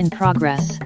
In progress.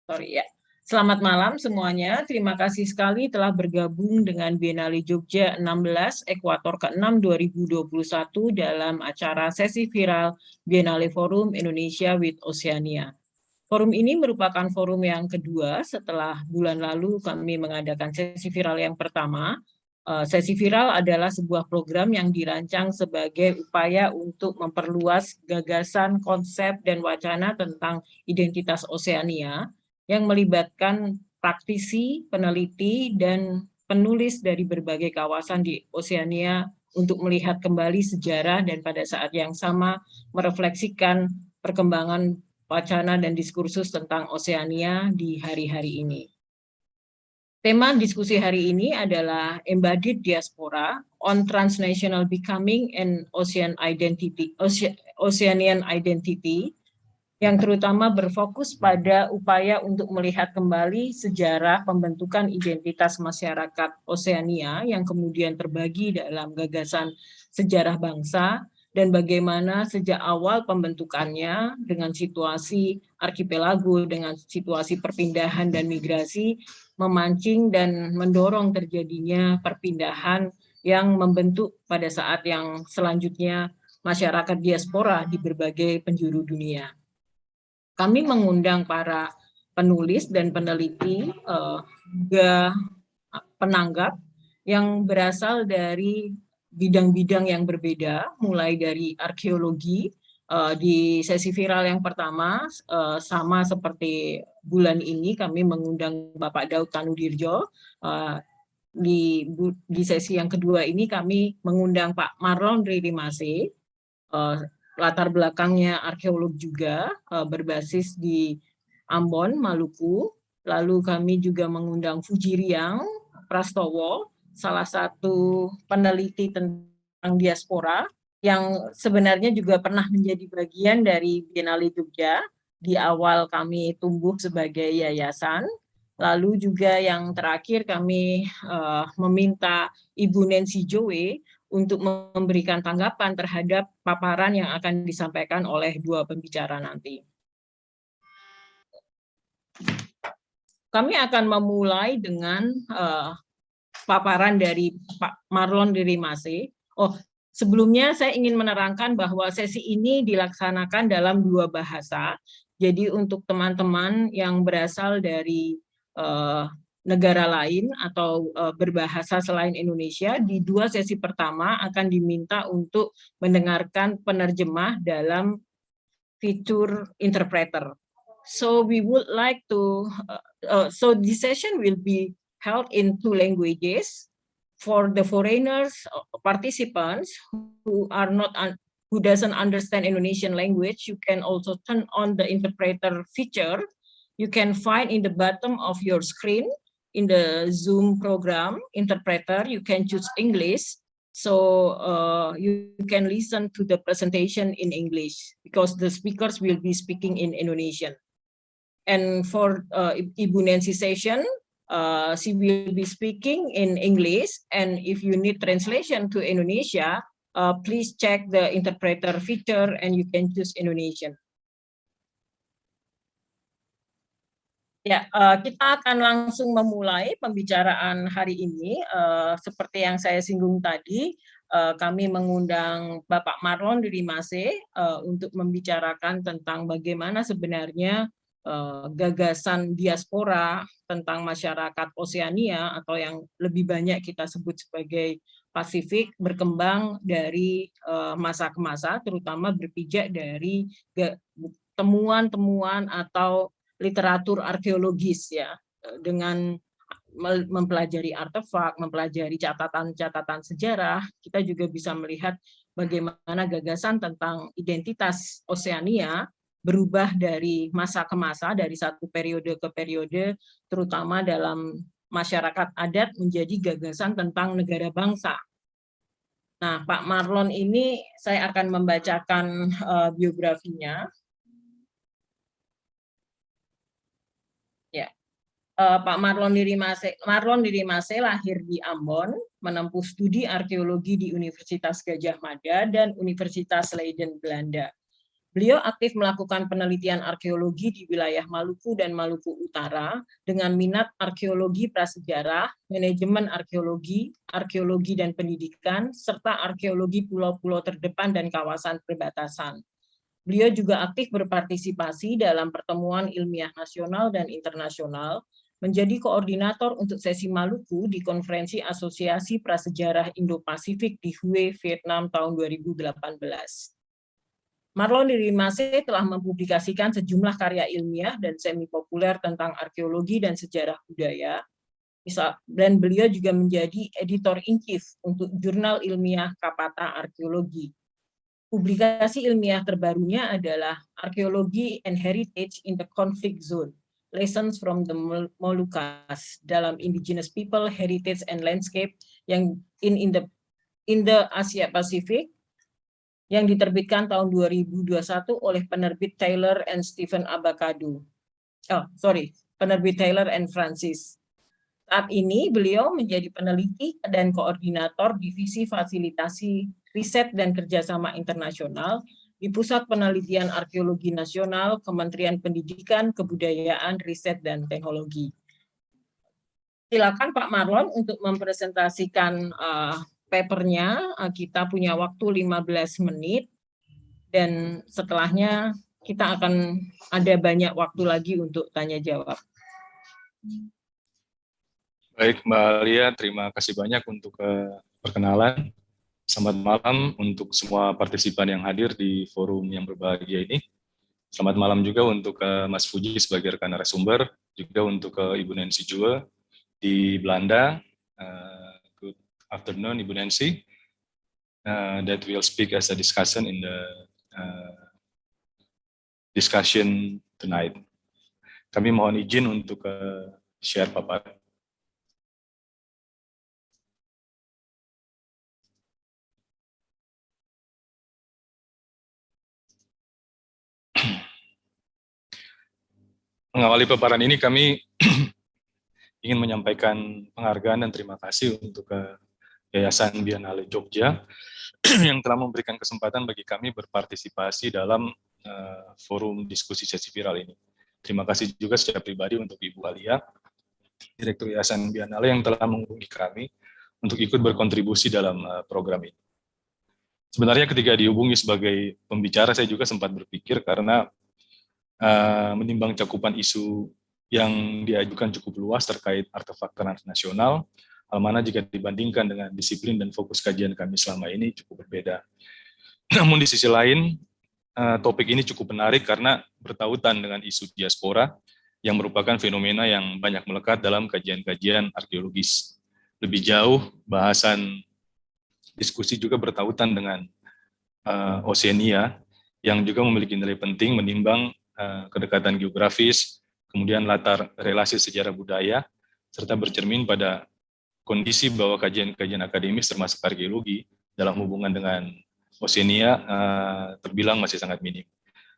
Ya. Selamat malam semuanya. Terima kasih sekali telah bergabung dengan Biennale Jogja 16 Ekuator ke-6 2021 dalam acara sesi viral Biennale Forum Indonesia with Oceania. Forum ini merupakan forum yang kedua setelah bulan lalu kami mengadakan sesi viral yang pertama. Sesi viral adalah sebuah program yang dirancang sebagai upaya untuk memperluas gagasan, konsep, dan wacana tentang identitas Oceania yang melibatkan praktisi, peneliti, dan penulis dari berbagai kawasan di Oceania untuk melihat kembali sejarah dan pada saat yang sama merefleksikan perkembangan wacana dan diskursus tentang Oceania di hari-hari ini. Tema diskusi hari ini adalah Embodied Diaspora on Transnational Becoming and Oceanian Identity, yang terutama berfokus pada upaya untuk melihat kembali sejarah pembentukan identitas masyarakat Oseania yang kemudian terbagi dalam gagasan sejarah bangsa dan bagaimana sejak awal pembentukannya dengan situasi arkipelago, dengan situasi perpindahan dan migrasi, memancing dan mendorong terjadinya perpindahan yang membentuk pada saat yang selanjutnya masyarakat diaspora di berbagai penjuru dunia. Kami mengundang para penulis dan peneliti, juga penanggap yang berasal dari bidang-bidang yang berbeda, mulai dari arkeologi. Di sesi viral yang pertama, sama seperti bulan ini, kami mengundang Bapak Daud Tanudirjo. Di sesi yang kedua ini kami mengundang Pak Marlon Ririmase, latar belakangnya arkeolog juga, berbasis di Ambon, Maluku. Lalu kami juga mengundang Fujiriang Prastowo, salah satu peneliti tentang diaspora, yang sebenarnya juga pernah menjadi bagian dari Biennale Jogja. Di awal kami tumbuh sebagai yayasan. Lalu juga yang terakhir kami meminta Ibu Nancy Joe untuk memberikan tanggapan terhadap paparan yang akan disampaikan oleh dua pembicara nanti. Kami akan memulai dengan paparan dari Pak Marlon Ririmase. Sebelumnya saya ingin menerangkan bahwa sesi ini dilaksanakan dalam dua bahasa. Jadi untuk teman-teman yang berasal dari negara lain atau berbahasa selain Indonesia, di dua sesi pertama akan diminta untuk mendengarkan penerjemah dalam fitur interpreter. So we would like to, so this session will be held in two languages. For the foreigners participants who are not who doesn't understand Indonesian language, you can also turn on the interpreter feature. You can find in the bottom of your screen in the Zoom program interpreter. You can choose English, so you can listen to the presentation in English because the speakers will be speaking in Indonesian. And for Ibu Nancy session, she will be speaking in English, and if you need translation to Indonesia, please check the interpreter feature and you can choose Indonesian. Ya, kita akan langsung memulai pembicaraan hari ini. Seperti yang saya singgung tadi, kami mengundang Bapak Marlon Ririmase untuk membicarakan tentang bagaimana sebenarnya gagasan diaspora tentang masyarakat Oseania atau yang lebih banyak kita sebut sebagai Pasifik berkembang dari masa ke masa, terutama berpijak dari temuan-temuan atau literatur arkeologis, ya, dengan mempelajari artefak, mempelajari catatan-catatan sejarah, kita juga bisa melihat bagaimana gagasan tentang identitas Oseania berubah dari masa ke masa, dari satu periode ke periode, terutama dalam masyarakat adat menjadi gagasan tentang negara bangsa. Nah, Pak Marlon ini saya akan membacakan biografinya. Ya, Pak Marlon Ririmase lahir di Ambon, menempuh studi arkeologi di Universitas Gadjah Mada dan Universitas Leiden, Belanda. Beliau aktif melakukan penelitian arkeologi di wilayah Maluku dan Maluku Utara dengan minat arkeologi prasejarah, manajemen arkeologi, arkeologi dan pendidikan, serta arkeologi pulau-pulau terdepan dan kawasan perbatasan. Beliau juga aktif berpartisipasi dalam pertemuan ilmiah nasional dan internasional, menjadi koordinator untuk sesi Maluku di Konferensi Asosiasi Prasejarah Indo-Pasifik di Hue, Vietnam tahun 2018. Marlon Ririmase telah mempublikasikan sejumlah karya ilmiah dan semi populer tentang arkeologi dan sejarah budaya, dan beliau juga menjadi editor in chief untuk jurnal ilmiah Kapata Arkeologi. Publikasi ilmiah terbarunya adalah Archaeology and Heritage in the Conflict Zone, Lessons from the Moluccas dalam Indigenous People, Heritage and Landscape yang in the Asia Pacific yang diterbitkan tahun 2021 oleh penerbit Taylor and Stephen Abacado. Penerbit Taylor and Francis. Saat ini beliau menjadi peneliti dan koordinator Divisi Fasilitasi Riset dan Kerjasama Internasional di Pusat Penelitian Arkeologi Nasional, Kementerian Pendidikan, Kebudayaan, Riset, dan Teknologi. Silakan Pak Marlon untuk mempresentasikan papernya. Kita punya waktu 15 menit, dan setelahnya kita akan ada banyak waktu lagi untuk tanya jawab. Baik, Mbak Alia, terima kasih banyak untuk perkenalan. Selamat malam untuk semua partisipan yang hadir di forum yang berbahagia ini. Selamat malam juga untuk Mas Fuji sebagai rekan narasumber, juga untuk Ibu Nancy Jewel di Belanda. Good afternoon, Ibu Nancy. That will speak as a discussion in the discussion tonight. Kami mohon izin untuk share paparan. Mengawali paparan ini, kami ingin menyampaikan penghargaan dan terima kasih untuk Yayasan Biennale Jogja yang telah memberikan kesempatan bagi kami berpartisipasi dalam forum diskusi sesi viral ini. Terima kasih juga secara pribadi untuk Ibu Alia, Direktur Yayasan Biennale, yang telah menghubungi kami untuk ikut berkontribusi dalam program ini. Sebenarnya ketika dihubungi sebagai pembicara, saya juga sempat berpikir karena menimbang cakupan isu yang diajukan cukup luas terkait artefak transnasional, hal mana jika dibandingkan dengan disiplin dan fokus kajian kami selama ini cukup berbeda. Namun di sisi lain, topik ini cukup menarik karena bertautan dengan isu diaspora yang merupakan fenomena yang banyak melekat dalam kajian-kajian arkeologis. Lebih jauh, bahasan diskusi juga bertautan dengan Oceania yang juga memiliki nilai penting menimbang kedekatan geografis, kemudian latar relasi sejarah budaya, serta bercermin pada kondisi bahwa kajian-kajian akademis termasuk arkeologi dalam hubungan dengan Oceania terbilang masih sangat minim.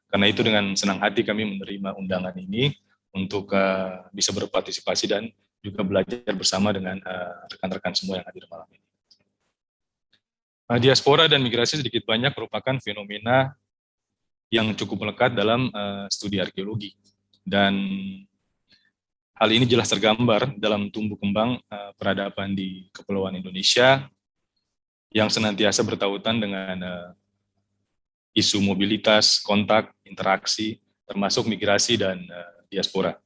Karena itu dengan senang hati kami menerima undangan ini untuk bisa berpartisipasi dan juga belajar bersama dengan rekan-rekan semua yang hadir malam ini. Diaspora dan migrasi sedikit banyak merupakan fenomena yang cukup melekat dalam studi arkeologi. Dan hal ini jelas tergambar dalam tumbuh kembang peradaban di Kepulauan Indonesia yang senantiasa bertautan dengan isu mobilitas, kontak, interaksi, termasuk migrasi dan diaspora.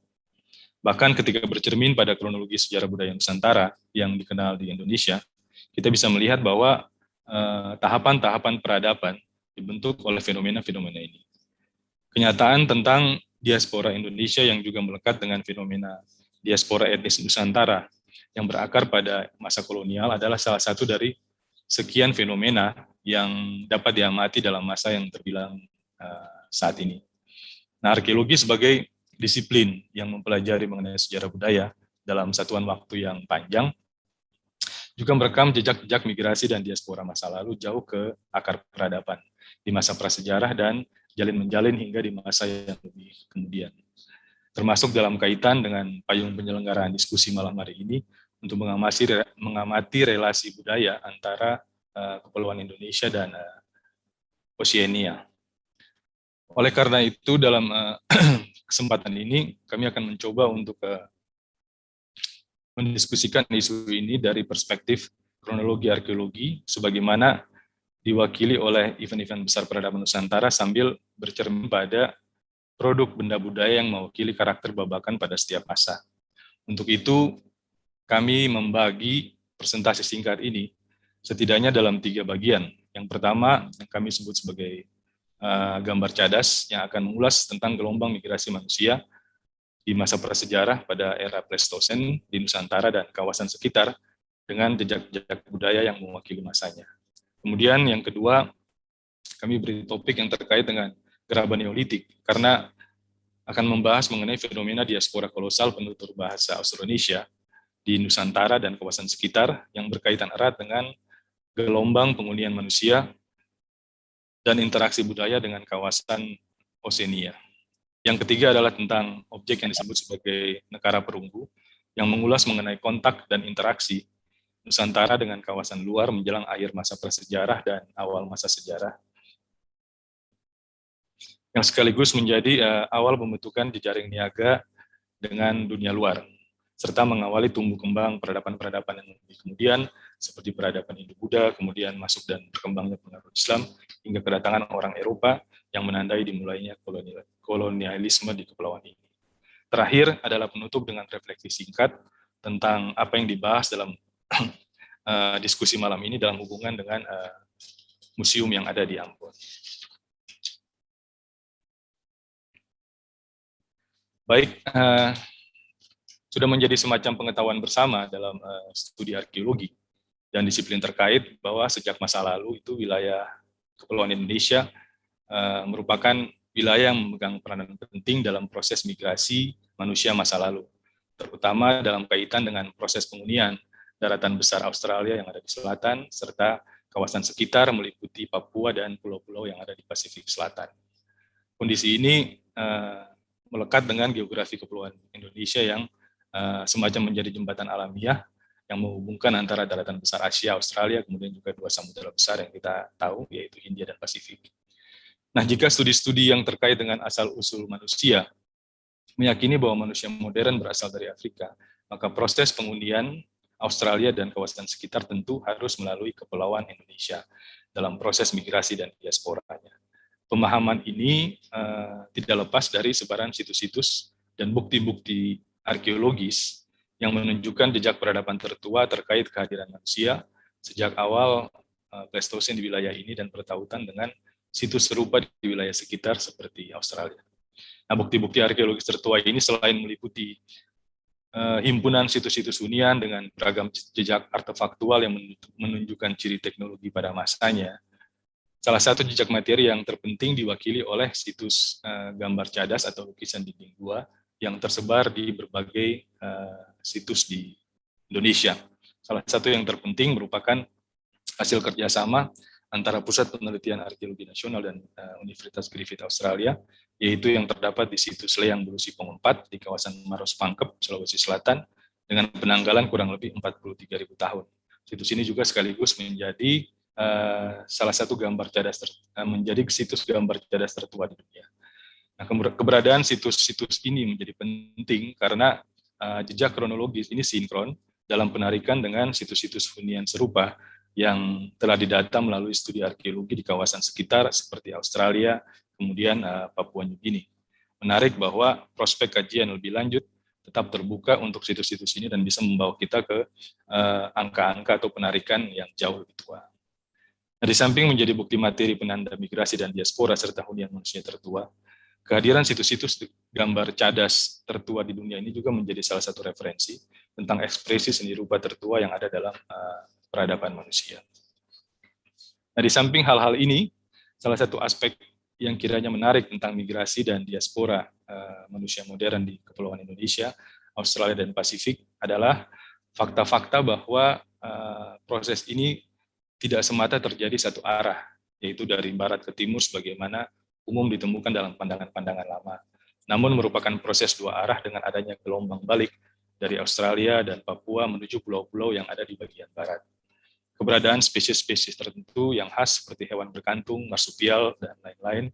Bahkan ketika bercermin pada kronologi sejarah budaya Nusantara yang dikenal di Indonesia, kita bisa melihat bahwa tahapan-tahapan peradaban dibentuk oleh fenomena-fenomena ini. Kenyataan tentang diaspora Indonesia yang juga melekat dengan fenomena diaspora etnis Nusantara yang berakar pada masa kolonial adalah salah satu dari sekian fenomena yang dapat diamati dalam masa yang terbilang saat ini. Nah, arkeologi sebagai disiplin yang mempelajari mengenai sejarah budaya dalam satuan waktu yang panjang juga merekam jejak-jejak migrasi dan diaspora masa lalu jauh ke akar peradaban di masa prasejarah dan jalin-menjalin hingga di masa yang lebih kemudian. Termasuk dalam kaitan dengan payung penyelenggaraan diskusi malam hari ini untuk mengamati relasi budaya antara Kepulauan Indonesia dan Oceania. Oleh karena itu dalam kesempatan ini kami akan mencoba untuk mendiskusikan isu ini dari perspektif kronologi arkeologi sebagaimana diwakili oleh event-event besar peradaban Nusantara sambil bercermin pada produk benda budaya yang mewakili karakter babakan pada setiap masa. Untuk itu, kami membagi presentasi singkat ini setidaknya dalam 3 bagian. Yang pertama, yang kami sebut sebagai gambar cadas yang akan mengulas tentang gelombang migrasi manusia di masa prasejarah pada era Pleistosen di Nusantara dan kawasan sekitar dengan jejak-jejak budaya yang mewakili masanya. Kemudian yang kedua, kami beri topik yang terkait dengan gerabah Neolitik, karena akan membahas mengenai fenomena diaspora kolosal penutur bahasa Austronesia di Nusantara dan kawasan sekitar yang berkaitan erat dengan gelombang penghunian manusia dan interaksi budaya dengan kawasan Oseania. Yang ketiga adalah tentang objek yang disebut sebagai negara perunggu, yang mengulas mengenai kontak dan interaksi Nusantara dengan kawasan luar menjelang akhir masa prasejarah dan awal masa sejarah, yang sekaligus menjadi awal pembentukan jejaring niaga dengan dunia luar, serta mengawali tumbuh kembang peradaban-peradaban yang lebih kemudian, seperti peradaban Hindu-Buddha, kemudian masuk dan berkembangnya pengaruh Islam, hingga kedatangan orang Eropa yang menandai dimulainya kolonialisme di kepulauan ini. Terakhir adalah penutup dengan refleksi singkat tentang apa yang dibahas dalam diskusi malam ini dalam hubungan dengan museum yang ada di Ambon. Baik, sudah menjadi semacam pengetahuan bersama dalam studi arkeologi dan disiplin terkait bahwa sejak masa lalu itu wilayah Kepulauan Indonesia merupakan wilayah yang memegang peranan penting dalam proses migrasi manusia masa lalu, terutama dalam kaitan dengan proses penghunian daratan besar Australia yang ada di selatan, serta kawasan sekitar meliputi Papua dan pulau-pulau yang ada di Pasifik Selatan. Kondisi ini melekat dengan geografi Kepulauan Indonesia yang semacam menjadi jembatan alamiah yang menghubungkan antara daratan besar Asia, Australia, kemudian juga dua samudera besar yang kita tahu, yaitu Hindia dan Pasifik. Nah, jika studi-studi yang terkait dengan asal-usul manusia meyakini bahwa manusia modern berasal dari Afrika, maka proses penghunian Australia dan kawasan sekitar tentu harus melalui Kepulauan Indonesia dalam proses migrasi dan diasporanya. Pemahaman ini tidak lepas dari sebaran situs-situs dan bukti-bukti arkeologis yang menunjukkan jejak peradaban tertua terkait kehadiran manusia sejak awal Pleistosen di wilayah ini dan bertautan dengan situs serupa di wilayah sekitar seperti Australia. Nah, bukti-bukti arkeologis tertua ini selain meliputi himpunan situs-situs hunian dengan beragam jejak artefaktual yang menunjukkan ciri teknologi pada masanya, salah satu jejak materi yang terpenting diwakili oleh situs gambar cadas atau lukisan dinding gua yang tersebar di berbagai situs di Indonesia. Salah satu yang terpenting merupakan hasil kerjasama antara Pusat Penelitian Arkeologi Nasional dan Universitas Griffith Australia, yaitu yang terdapat di situs Leyang Belusi Pengumpat di kawasan Maros Pangkep, Sulawesi Selatan, dengan penanggalan kurang lebih 43.000 tahun. Situs ini juga sekaligus menjadi salah satu gambar cadas menjadi situs gambar cadas tertua di dunia. Nah, keberadaan situs-situs ini menjadi penting karena jejak kronologis ini sinkron dalam penarikan dengan situs-situs hunian serupa yang telah didata melalui studi arkeologi di kawasan sekitar seperti Australia, kemudian Papua New Guinea. Menarik bahwa prospek kajian lebih lanjut tetap terbuka untuk situs-situs ini dan bisa membawa kita ke angka-angka atau penarikan yang jauh lebih tua. Nah, di samping menjadi bukti materi penanda migrasi dan diaspora serta hunian manusia tertua, kehadiran situs-situs gambar cadas tertua di dunia ini juga menjadi salah satu referensi tentang ekspresi seni rupa tertua yang ada dalam peradaban manusia. Nah, di samping hal-hal ini, salah satu aspek yang kiranya menarik tentang migrasi dan diaspora manusia modern di Kepulauan Indonesia, Australia, dan Pasifik adalah fakta-fakta bahwa proses ini tidak semata terjadi satu arah, yaitu dari barat ke timur sebagaimana umum ditemukan dalam pandangan-pandangan lama, namun merupakan proses dua arah dengan adanya gelombang balik dari Australia dan Papua menuju pulau-pulau yang ada di bagian barat. Keberadaan spesies-spesies tertentu yang khas seperti hewan berkantung, marsupial, dan lain-lain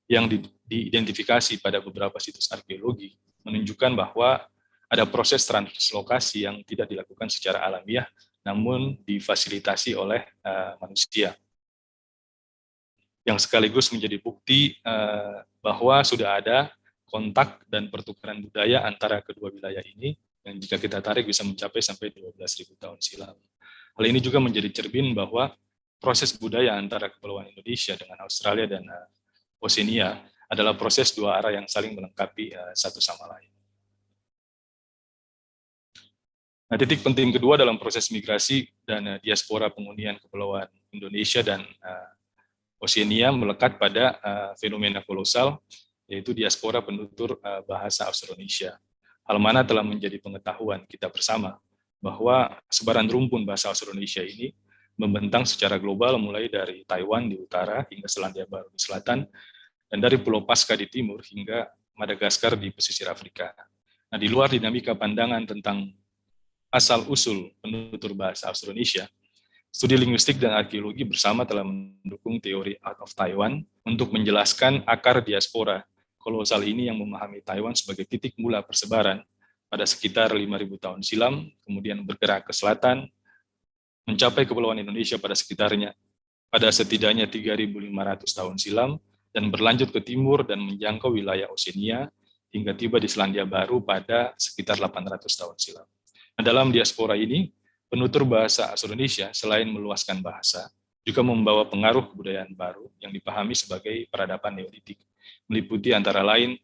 yang diidentifikasi pada beberapa situs arkeologi menunjukkan bahwa ada proses translokasi yang tidak dilakukan secara alamiah, namun difasilitasi oleh manusia, yang sekaligus menjadi bukti bahwa sudah ada kontak dan pertukaran budaya antara kedua wilayah ini, yang jika kita tarik bisa mencapai sampai 12.000 tahun silam. Hal ini juga menjadi cermin bahwa proses budaya antara Kepulauan Indonesia dengan Australia dan Oseania adalah proses dua arah yang saling melengkapi satu sama lain. Nah, titik penting kedua dalam proses migrasi dan diaspora penghunian Kepulauan Indonesia dan Oseania melekat pada fenomena kolosal yaitu diaspora penutur bahasa Austronesia. Hal mana telah menjadi pengetahuan kita bersama bahwa sebaran rumpun bahasa Austronesia ini membentang secara global mulai dari Taiwan di utara hingga Selandia Baru di selatan, dan dari Pulau Paskah di timur hingga Madagaskar di pesisir Afrika. Nah, di luar dinamika pandangan tentang asal-usul penutur bahasa Austronesia, studi linguistik dan arkeologi bersama telah mendukung teori Out of Taiwan untuk menjelaskan akar diaspora kolosal ini yang memahami Taiwan sebagai titik mula persebaran pada sekitar 5.000 tahun silam, kemudian bergerak ke selatan, mencapai Kepulauan Indonesia pada setidaknya 3.500 tahun silam, dan berlanjut ke timur dan menjangkau wilayah Oseania hingga tiba di Selandia Baru pada sekitar 800 tahun silam. Nah, dalam diaspora ini, penutur bahasa Austronesia selain meluaskan bahasa, juga membawa pengaruh kebudayaan baru yang dipahami sebagai peradaban Neolitik, meliputi antara lain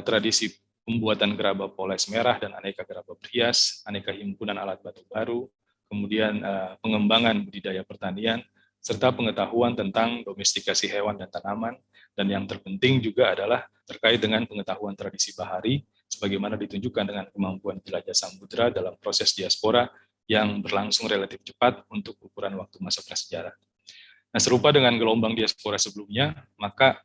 tradisi pembuatan gerabah poles merah dan aneka gerabah berhias, aneka himpunan alat batu baru, kemudian pengembangan budidaya pertanian, serta pengetahuan tentang domestikasi hewan dan tanaman, dan yang terpenting juga adalah terkait dengan pengetahuan tradisi bahari, sebagaimana ditunjukkan dengan kemampuan jelajah samudera dalam proses diaspora yang berlangsung relatif cepat untuk ukuran waktu masa prasejarah. Nah, serupa dengan gelombang diaspora sebelumnya, maka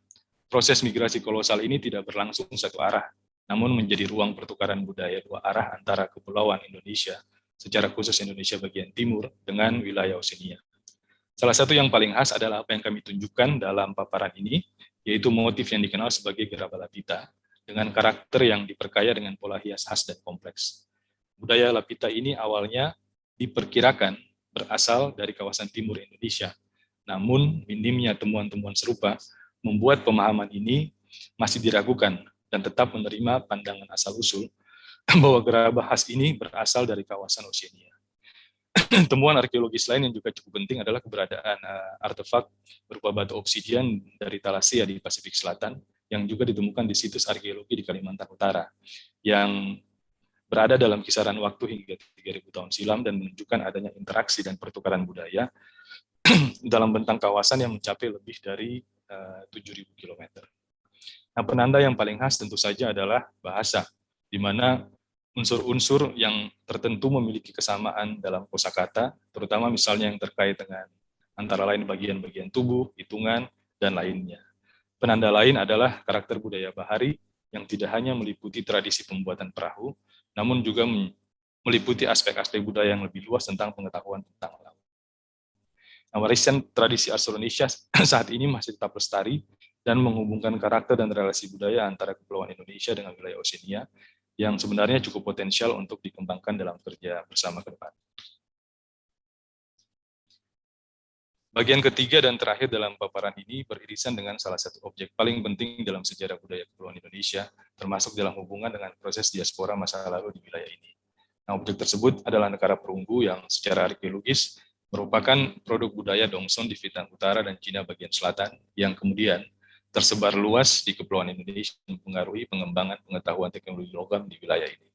proses migrasi kolosal ini tidak berlangsung satu arah, namun menjadi ruang pertukaran budaya dua arah antara kepulauan Indonesia, secara khusus Indonesia bagian timur, dengan wilayah Oseania. Salah satu yang paling khas adalah apa yang kami tunjukkan dalam paparan ini, yaitu motif yang dikenal sebagai gerabah lapita, dengan karakter yang diperkaya dengan pola hias khas dan kompleks. Budaya lapita ini awalnya diperkirakan berasal dari kawasan timur Indonesia, namun minimnya temuan-temuan serupa membuat pemahaman ini masih diragukan dan tetap menerima pandangan asal-usul bahwa gerabah khas ini berasal dari kawasan Oseania. Temuan arkeologis lain yang juga cukup penting adalah keberadaan artefak berupa batu obsidian dari Thalassiya di Pasifik Selatan yang juga ditemukan di situs arkeologi di Kalimantan Utara yang berada dalam kisaran waktu hingga 3.000 tahun silam dan menunjukkan adanya interaksi dan pertukaran budaya dalam bentang kawasan yang mencapai lebih dari 7.000 km. Nah, penanda yang paling khas tentu saja adalah bahasa, di mana unsur-unsur yang tertentu memiliki kesamaan dalam kosakata, terutama misalnya yang terkait dengan antara lain bagian-bagian tubuh, hitungan, dan lainnya. Penanda lain adalah karakter budaya bahari yang tidak hanya meliputi tradisi pembuatan perahu, namun juga meliputi aspek-aspek budaya yang lebih luas tentang pengetahuan tentang laut. Nah, warisan tradisi Austronesia saat ini masih tetap lestari dan menghubungkan karakter dan relasi budaya antara Kepulauan Indonesia dengan wilayah Oseania, yang sebenarnya cukup potensial untuk dikembangkan dalam kerja bersama ke depan. Bagian ketiga dan terakhir dalam paparan ini beririsan dengan salah satu objek paling penting dalam sejarah budaya Kepulauan Indonesia, termasuk dalam hubungan dengan proses diaspora masa lalu di wilayah ini. Nah, objek tersebut adalah negara perunggu yang secara arkeologis merupakan produk budaya Dongson di Vietnam Utara dan Cina bagian selatan, yang kemudian tersebar luas di Kepulauan Indonesia mempengaruhi pengembangan pengetahuan teknologi logam di wilayah ini.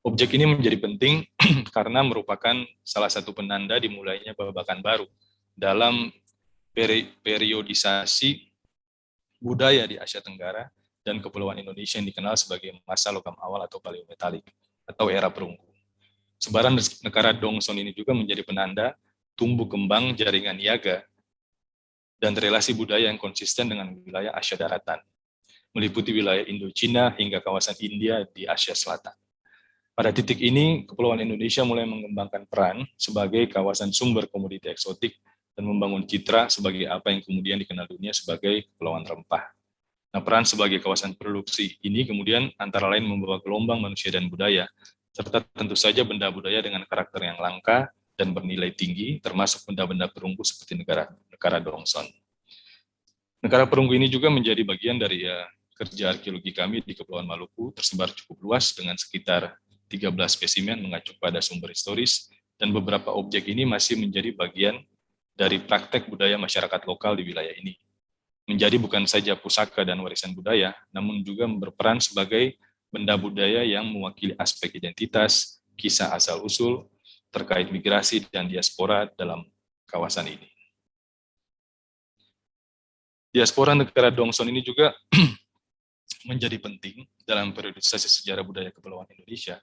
Objek ini menjadi penting karena merupakan salah satu penanda dimulainya babakan baru dalam periodisasi budaya di Asia Tenggara dan Kepulauan Indonesia yang dikenal sebagai masa logam awal atau paleometalik atau era perunggu. Sebaran negara Dongson ini juga menjadi penanda tumbuh kembang jaringan niaga dan relasi budaya yang konsisten dengan wilayah Asia Daratan, meliputi wilayah Indochina hingga kawasan India di Asia Selatan. Pada titik ini, Kepulauan Indonesia mulai mengembangkan peran sebagai kawasan sumber komoditi eksotik dan membangun citra sebagai apa yang kemudian dikenal dunia sebagai Kepulauan Rempah. Nah, peran sebagai kawasan produksi ini kemudian antara lain membawa gelombang manusia dan budaya, serta tentu saja benda budaya dengan karakter yang langka dan bernilai tinggi, termasuk benda-benda perunggu seperti negara Dongson. Negara perunggu ini juga menjadi bagian dari kerja arkeologi kami di Kepulauan Maluku, tersebar cukup luas dengan sekitar 13 spesimen mengacu pada sumber historis, dan beberapa objek ini masih menjadi bagian dari praktek budaya masyarakat lokal di wilayah ini. Menjadi bukan saja pusaka dan warisan budaya, namun juga berperan sebagai benda budaya yang mewakili aspek identitas, kisah asal-usul, terkait migrasi dan diaspora dalam kawasan ini. Diaspora negara Dongson ini juga menjadi penting dalam periodisasi sejarah budaya kepulauan Indonesia,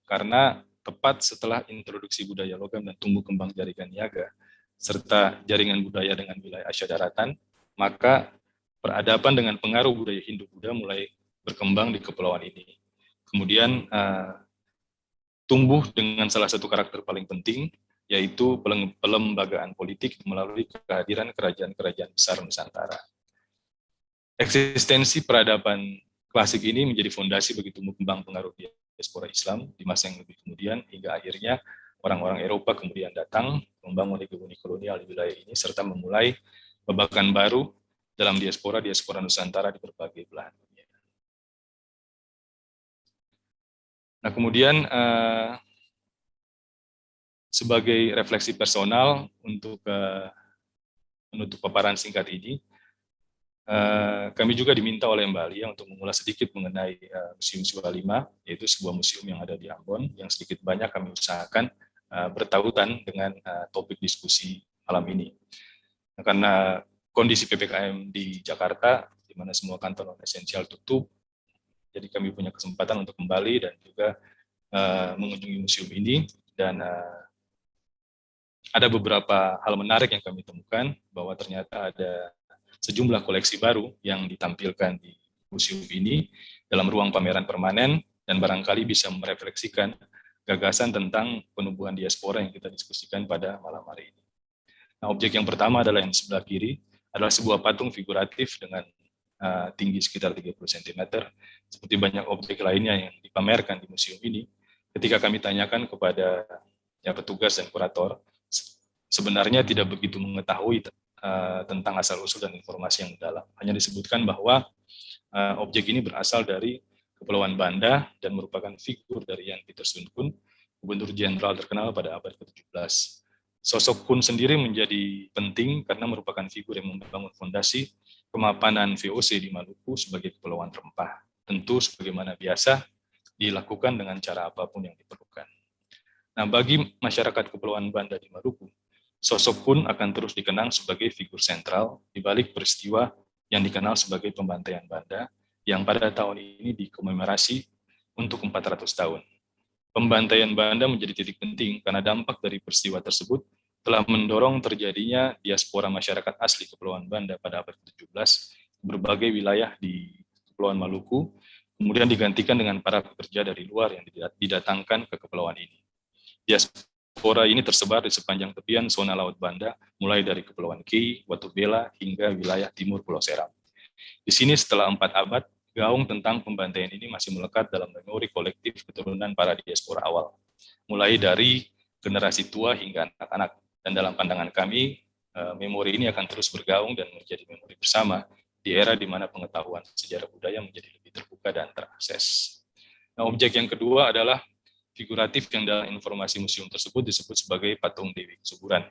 karena tepat setelah introduksi budaya logam dan tumbuh kembang jaringan niaga, serta jaringan budaya dengan wilayah Asia Daratan, maka peradaban dengan pengaruh budaya Hindu-Buddha mulai berkembang di kepulauan ini. Kemudian tumbuh dengan salah satu karakter paling penting, yaitu pelembagaan politik melalui kehadiran kerajaan-kerajaan besar Nusantara. Eksistensi peradaban klasik ini menjadi fondasi bagi tumbuh kembang pengaruh diaspora Islam di masa yang lebih kemudian, hingga akhirnya orang-orang Eropa kemudian datang membangun hegemoni kolonial di wilayah ini, serta memulai babakan baru dalam diaspora Nusantara di berbagai belahan dunia. Nah, kemudian sebagai refleksi personal untuk menutup paparan singkat ini, kami juga diminta oleh Mbak Alia untuk mengulas sedikit mengenai Museum Siwa 5, yaitu sebuah museum yang ada di Ambon, yang sedikit banyak kami usahakan bertautan dengan topik diskusi malam ini. Nah, karena kondisi PPKM di Jakarta, di mana semua kantor non-esensial tutup, jadi kami punya kesempatan untuk kembali dan juga mengunjungi museum ini, dan ada beberapa hal menarik yang kami temukan, bahwa ternyata ada sejumlah koleksi baru yang ditampilkan di museum ini dalam ruang pameran permanen, dan barangkali bisa merefleksikan gagasan tentang penumbuhan diaspora yang kita diskusikan pada malam hari ini. Nah, objek yang pertama adalah yang sebelah kiri, adalah sebuah patung figuratif dengan tinggi sekitar 30 cm. Seperti banyak objek lainnya yang dipamerkan di museum ini, ketika kami tanyakan kepada petugas dan kurator, sebenarnya tidak begitu mengetahui tentang asal-usul dan informasi yang mendalam. Hanya disebutkan bahwa objek ini berasal dari Kepulauan Banda dan merupakan figur dari Jan Pieterszoon Koen, gubernur jenderal terkenal pada abad ke-17. Sosok Koen sendiri menjadi penting karena merupakan figur yang membangun fondasi kemapanan VOC di Maluku sebagai kepulauan rempah. Tentu sebagaimana biasa dilakukan dengan cara apapun yang diperlukan. Nah, bagi masyarakat Kepulauan Banda di Maluku, sosok Koen akan terus dikenang sebagai figur sentral di balik peristiwa yang dikenal sebagai pembantaian Banda, yang pada tahun ini dikomemorasi untuk 400 tahun. Pembantaian Banda menjadi titik penting karena dampak dari peristiwa tersebut telah mendorong terjadinya diaspora masyarakat asli Kepulauan Banda pada abad ke-17 berbagai wilayah di Kepulauan Maluku, kemudian digantikan dengan para pekerja dari luar yang didatangkan ke kepulauan ini. Diaspora ini tersebar di sepanjang tepian zona Laut Banda, mulai dari Kepulauan Kei, Watu Bela, hingga wilayah timur Pulau Seram. Di sini setelah 4 abad, gaung tentang pembantaian ini masih melekat dalam memori kolektif keturunan para diaspora awal, mulai dari generasi tua hingga anak-anak. Dan dalam pandangan kami, memori ini akan terus bergaung dan menjadi memori bersama di era di mana pengetahuan sejarah budaya menjadi lebih terbuka dan terakses. Nah, objek yang kedua adalah figuratif yang dalam informasi museum tersebut disebut sebagai patung Dewi Kesuburan.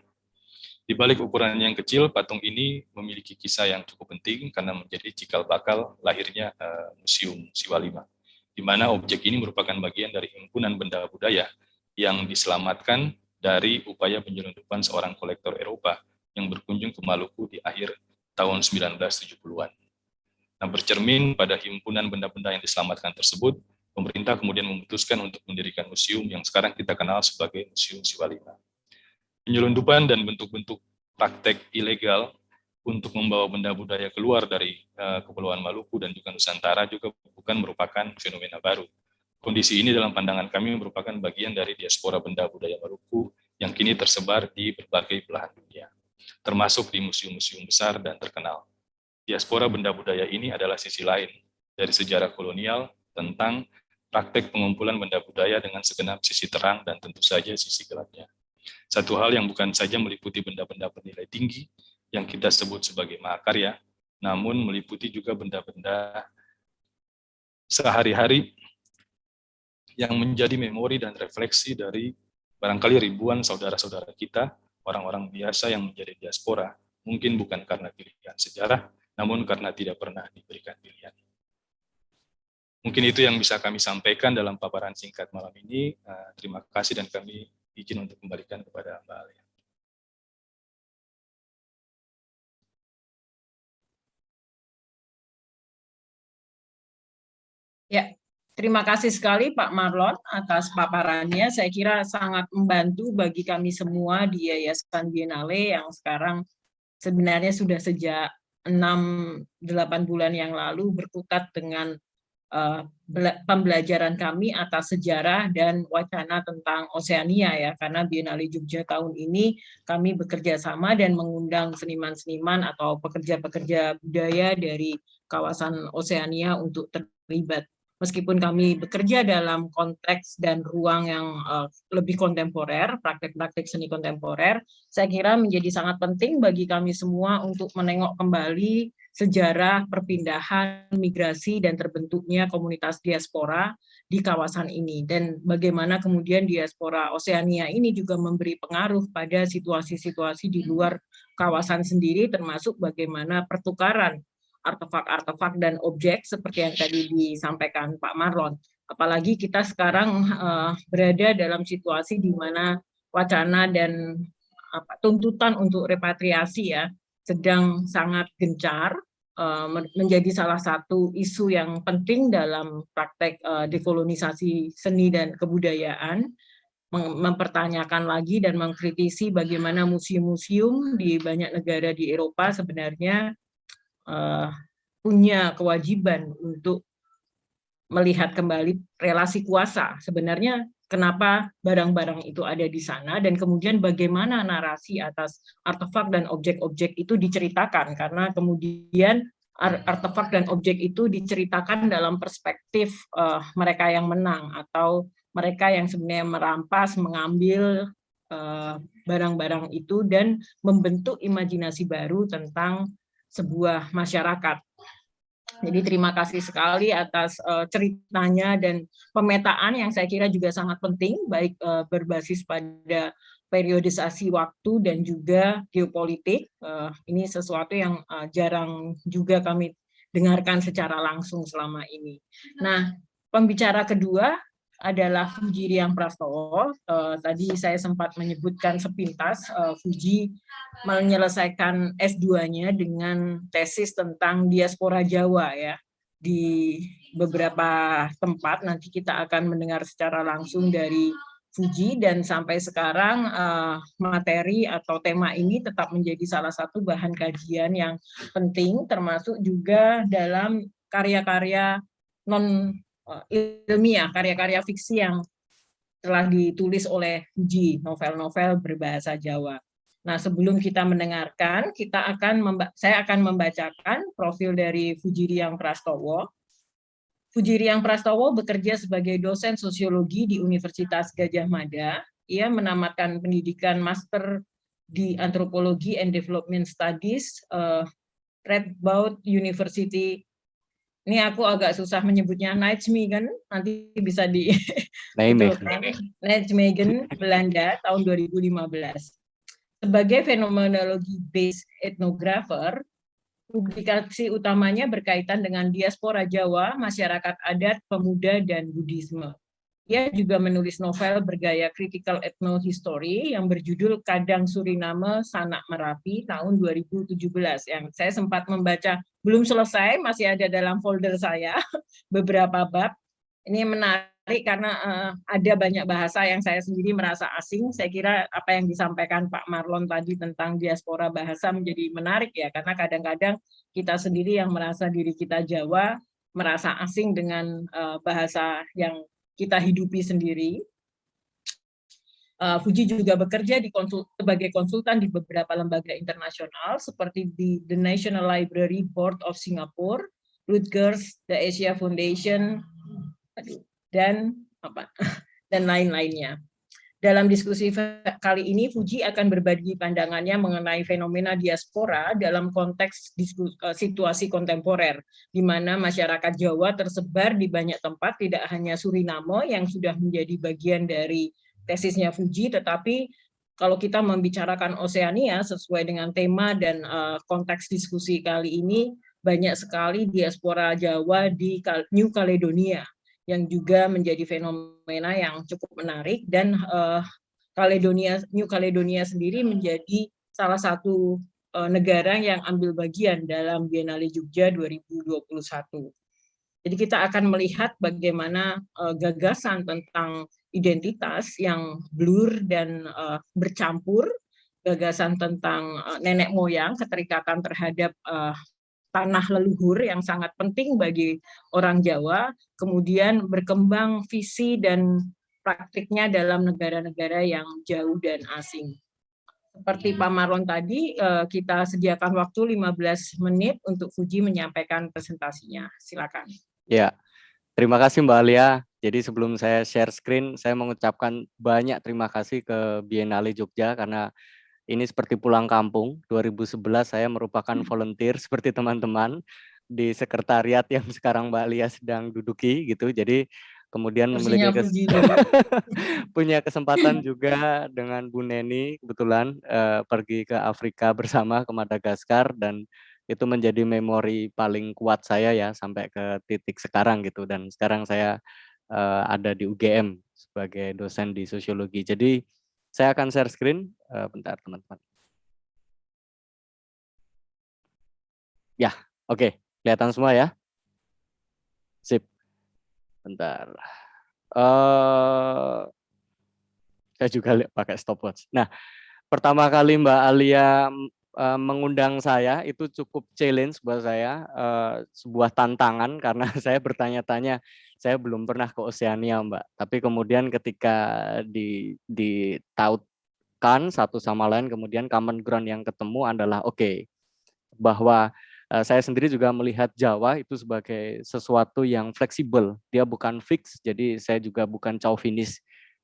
Di balik ukuran yang kecil, patung ini memiliki kisah yang cukup penting karena menjadi cikal bakal lahirnya Museum Siwa 5, di mana objek ini merupakan bagian dari himpunan benda budaya yang diselamatkan dari upaya penyelundupan seorang kolektor Eropa yang berkunjung ke Maluku di akhir tahun 1970-an. Nah, bercermin pada himpunan benda-benda yang diselamatkan tersebut, pemerintah kemudian memutuskan untuk mendirikan museum yang sekarang kita kenal sebagai Museum Siwa 5. Penyelundupan dan bentuk-bentuk praktek ilegal untuk membawa benda budaya keluar dari Kepulauan Maluku dan juga Nusantara juga bukan merupakan fenomena baru. Kondisi ini dalam pandangan kami merupakan bagian dari diaspora benda budaya Maluku yang kini tersebar di berbagai belahan dunia, termasuk di museum-museum besar dan terkenal. Diaspora benda budaya ini adalah sisi lain dari sejarah kolonial tentang praktek pengumpulan benda budaya dengan segenap sisi terang dan tentu saja sisi gelapnya. Satu hal yang bukan saja meliputi benda-benda bernilai tinggi yang kita sebut sebagai mahakarya, namun meliputi juga benda-benda sehari-hari yang menjadi memori dan refleksi dari barangkali ribuan saudara-saudara kita, orang-orang biasa yang menjadi diaspora, mungkin bukan karena pilihan sejarah, namun karena tidak pernah diberikan pilihan. Mungkin itu yang bisa kami sampaikan dalam paparan singkat malam ini. Terima kasih dan kami izin untuk kembalikan kepada Mbak Alia. Ya, terima kasih sekali Pak Marlon atas paparannya. Saya kira sangat membantu bagi kami semua di Yayasan Biennale yang sekarang sebenarnya sudah sejak 6-8 bulan yang lalu berkutat dengan pembelajaran kami atas sejarah dan wacana tentang Oseania ya, karena Biennale Jogja tahun ini kami bekerja sama dan mengundang seniman-seniman atau pekerja-pekerja budaya dari kawasan Oseania untuk terlibat. Meskipun kami bekerja dalam konteks dan ruang yang lebih kontemporer, praktek-praktek seni kontemporer, saya kira menjadi sangat penting bagi kami semua untuk menengok kembali sejarah perpindahan, migrasi, dan terbentuknya komunitas diaspora di kawasan ini. Dan bagaimana kemudian diaspora Oseania ini juga memberi pengaruh pada situasi-situasi di luar kawasan sendiri, termasuk bagaimana pertukaran artefak-artefak dan objek seperti yang tadi disampaikan Pak Marlon. Apalagi kita sekarang berada dalam situasi di mana wacana dan tuntutan untuk repatriasi ya sedang sangat gencar, menjadi salah satu isu yang penting dalam praktek dekolonisasi seni dan kebudayaan, mempertanyakan lagi dan mengkritisi bagaimana museum-museum di banyak negara di Eropa sebenarnya punya kewajiban untuk melihat kembali relasi kuasa. Sebenarnya kenapa barang-barang itu ada di sana dan kemudian bagaimana narasi atas artefak dan objek-objek itu diceritakan, karena kemudian artefak dan objek itu diceritakan dalam perspektif mereka yang menang atau mereka yang sebenarnya merampas, mengambil barang-barang itu dan membentuk imajinasi baru tentang sebuah masyarakat. Jadi terima kasih sekali atas ceritanya dan pemetaan yang saya kira juga sangat penting, baik berbasis pada periodisasi waktu dan juga geopolitik. Ini sesuatu yang jarang juga kami dengarkan secara langsung selama ini. Nah, pembicara kedua adalah Fuji Riang Prastowo. Tadi saya sempat menyebutkan sepintas, Fuji menyelesaikan S2-nya dengan tesis tentang diaspora Jawa ya. Di beberapa tempat nanti kita akan mendengar secara langsung dari Fuji, dan sampai sekarang materi atau tema ini tetap menjadi salah satu bahan kajian yang penting, termasuk juga dalam karya-karya non ilmiah, karya-karya fiksi yang telah ditulis oleh Fuji, novel-novel berbahasa Jawa. Nah, sebelum kita mendengarkan, saya akan membacakan profil dari Fuji Riang Prastowo. Fuji Riang Prastowo bekerja sebagai dosen sosiologi di Universitas Gadjah Mada. Ia menamatkan pendidikan master di Antropologi and Development Studies, Radboud University. Ini aku agak susah menyebutnya, Nijmegen, nanti bisa di Nijmegen, Belanda, tahun 2015. Sebagai fenomenologi based ethnographer, publikasi utamanya berkaitan dengan diaspora Jawa, masyarakat adat, pemuda, dan Buddhisme. Ia juga menulis novel bergaya critical ethnohistory yang berjudul Kadang Suriname, Sanak Merapi tahun 2017, yang saya sempat membaca, belum selesai, masih ada dalam folder saya beberapa bab. Ini menarik karena ada banyak bahasa yang saya sendiri merasa asing. Saya kira apa yang disampaikan Pak Marlon tadi tentang diaspora bahasa menjadi menarik ya, karena kadang-kadang kita sendiri yang merasa diri kita Jawa merasa asing dengan bahasa yang kita hidupi sendiri. Fuji juga bekerja sebagai konsultan di beberapa lembaga internasional seperti di The National Library Board of Singapore, Rutgers, The Asia Foundation, dan lain-lainnya. Dalam diskusi kali ini, Fuji akan berbagi pandangannya mengenai fenomena diaspora dalam konteks situasi kontemporer, di mana masyarakat Jawa tersebar di banyak tempat, tidak hanya Suriname yang sudah menjadi bagian dari tesisnya Fuji, tetapi kalau kita membicarakan Oseania sesuai dengan tema dan konteks diskusi kali ini, banyak sekali diaspora Jawa di New Caledonia, yang juga menjadi fenomena yang cukup menarik, dan New Caledonia sendiri menjadi salah satu negara yang ambil bagian dalam Biennale Jogja 2021. Jadi kita akan melihat bagaimana gagasan tentang identitas yang blur dan bercampur, gagasan tentang nenek moyang, keterikatan terhadap tanah leluhur yang sangat penting bagi orang Jawa, kemudian berkembang visi dan praktiknya dalam negara-negara yang jauh dan asing. Seperti Pak Marlon tadi, kita sediakan waktu 15 menit untuk Fuji menyampaikan presentasinya. Silakan. Ya, terima kasih Mbak Alia. Jadi sebelum saya share screen, saya mengucapkan banyak terima kasih ke Biennale Jogja karena ini seperti pulang kampung. 2011 saya merupakan volunteer seperti teman-teman di sekretariat yang sekarang Mbak Alia sedang duduki gitu. Jadi kemudian memiliki punya kesempatan juga dengan Bu Neni kebetulan pergi ke Afrika bersama ke Madagaskar, dan itu menjadi memori paling kuat saya ya sampai ke titik sekarang gitu. Dan sekarang saya ada di UGM sebagai dosen di sosiologi. Jadi saya akan share screen bentar teman-teman. Ya, oke. Kelihatan semua ya? Sip. Bentar. Saya juga pakai stopwatch. Nah, pertama kali Mbak Alia mengundang saya itu cukup challenge buat saya, sebuah tantangan karena saya bertanya-tanya, saya belum pernah ke Oseania Mbak. Tapi kemudian ketika ditautkan satu sama lain, kemudian common ground yang ketemu adalah bahwa saya sendiri juga melihat Jawa itu sebagai sesuatu yang fleksibel, dia bukan fix. Jadi saya juga bukan chauvinis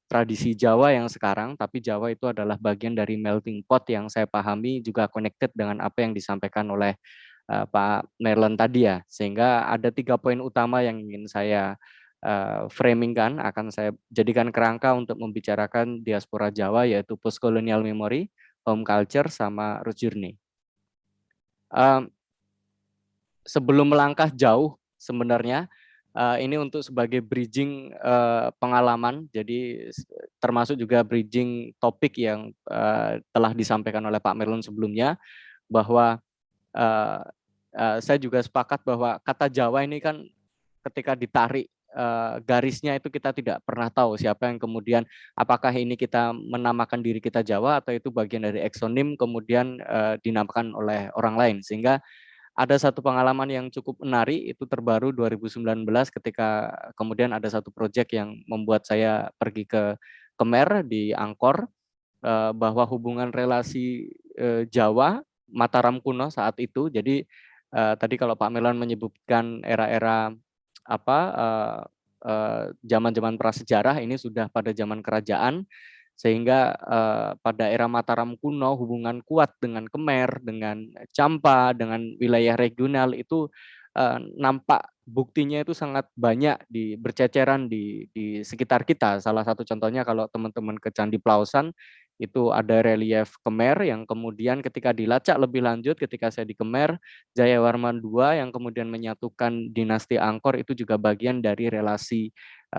tradisi Jawa yang sekarang, tapi Jawa itu adalah bagian dari melting pot yang saya pahami juga connected dengan apa yang disampaikan oleh Pak Merlon tadi ya. Sehingga ada 3 poin utama yang ingin saya framingkan, akan saya jadikan kerangka untuk membicarakan diaspora Jawa, yaitu post-colonial memory, home culture, sama root journey. Sebelum melangkah jauh sebenarnya, ini untuk sebagai bridging pengalaman, jadi termasuk juga bridging topik yang telah disampaikan oleh Pak Merlon sebelumnya, bahwa saya juga sepakat bahwa kata Jawa ini kan ketika ditarik garisnya itu kita tidak pernah tahu siapa yang kemudian, apakah ini kita menamakan diri kita Jawa atau itu bagian dari eksonim kemudian dinamakan oleh orang lain. Sehingga ada satu pengalaman yang cukup menarik, itu terbaru 2019 ketika kemudian ada satu proyek yang membuat saya pergi ke Kemer di Angkor, bahwa hubungan relasi Jawa, Mataram kuno saat itu. Jadi tadi kalau Pak Merlon menyebutkan era-era zaman-zaman prasejarah, ini sudah pada zaman kerajaan. Sehingga pada era Mataram kuno hubungan kuat dengan Kemer, dengan Champa, dengan wilayah regional itu nampak buktinya itu sangat banyak berceceran di sekitar kita. Salah satu contohnya kalau teman-teman ke Candi Plausan itu ada relief Kemer yang kemudian ketika dilacak lebih lanjut ketika saya di Kemer, Jayawarman II yang kemudian menyatukan dinasti Angkor itu juga bagian dari relasi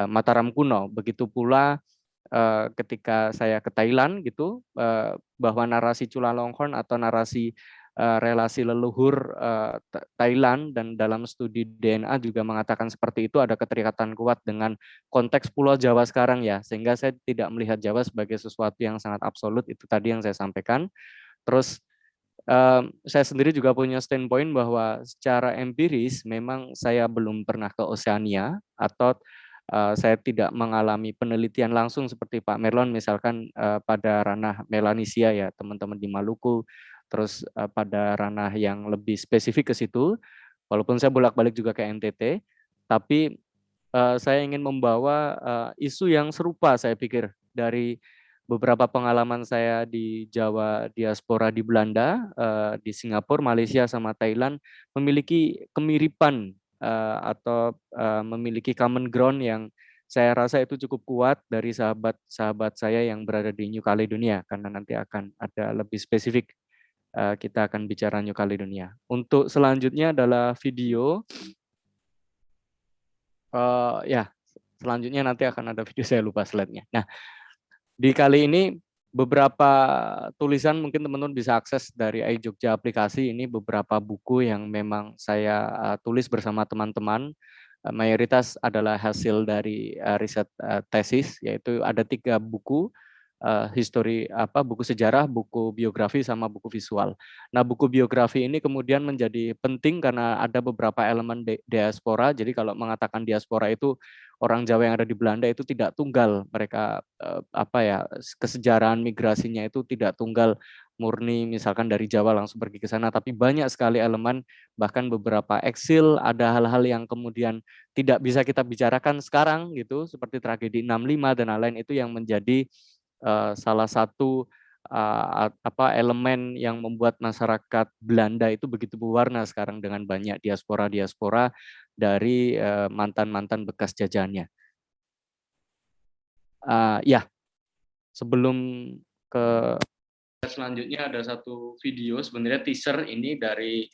Mataram kuno. Begitu pula ketika saya ke Thailand gitu, bahwa narasi Chulalongkorn atau narasi relasi leluhur Thailand dan dalam studi DNA juga mengatakan seperti itu, ada keterikatan kuat dengan konteks Pulau Jawa sekarang ya, sehingga saya tidak melihat Jawa sebagai sesuatu yang sangat absolut. Itu tadi yang saya sampaikan. Terus saya sendiri juga punya standpoint bahwa secara empiris memang saya belum pernah ke Oseania, atau saya tidak mengalami penelitian langsung seperti Pak Merlon misalkan pada ranah Melanesia ya teman-teman di Maluku, terus pada ranah yang lebih spesifik ke situ, walaupun saya bolak-balik juga ke NTT, tapi saya ingin membawa isu yang serupa saya pikir dari beberapa pengalaman saya di Jawa diaspora di Belanda, di Singapura, Malaysia, sama Thailand memiliki kemiripan atau memiliki common ground yang saya rasa itu cukup kuat dari sahabat-sahabat saya yang berada di New Caledonia, karena nanti akan ada lebih spesifik kita akan bicara New Caledonia. Untuk selanjutnya adalah video. Selanjutnya nanti akan ada video, saya lupa slide-nya. Nah, di kali ini beberapa tulisan mungkin teman-teman bisa akses dari AI Jogja aplikasi. Ini beberapa buku yang memang saya tulis bersama teman-teman. mayoritas adalah hasil dari riset tesis, yaitu ada 3 buku, buku sejarah, buku biografi, sama buku visual. Nah, buku biografi ini kemudian menjadi penting karena ada beberapa elemen diaspora. Jadi kalau mengatakan diaspora itu orang Jawa yang ada di Belanda itu tidak tunggal. Mereka kesejarahan migrasinya itu tidak tunggal murni misalkan dari Jawa langsung pergi ke sana, tapi banyak sekali elemen, bahkan beberapa eksil, ada hal-hal yang kemudian tidak bisa kita bicarakan sekarang gitu, seperti tragedi 65 dan lain-lain, itu yang menjadi salah satu elemen yang membuat masyarakat Belanda itu begitu berwarna sekarang dengan banyak diaspora dari mantan-mantan bekas jajahannya. Ya, sebelum ke selanjutnya ada satu video, sebenarnya teaser ini dari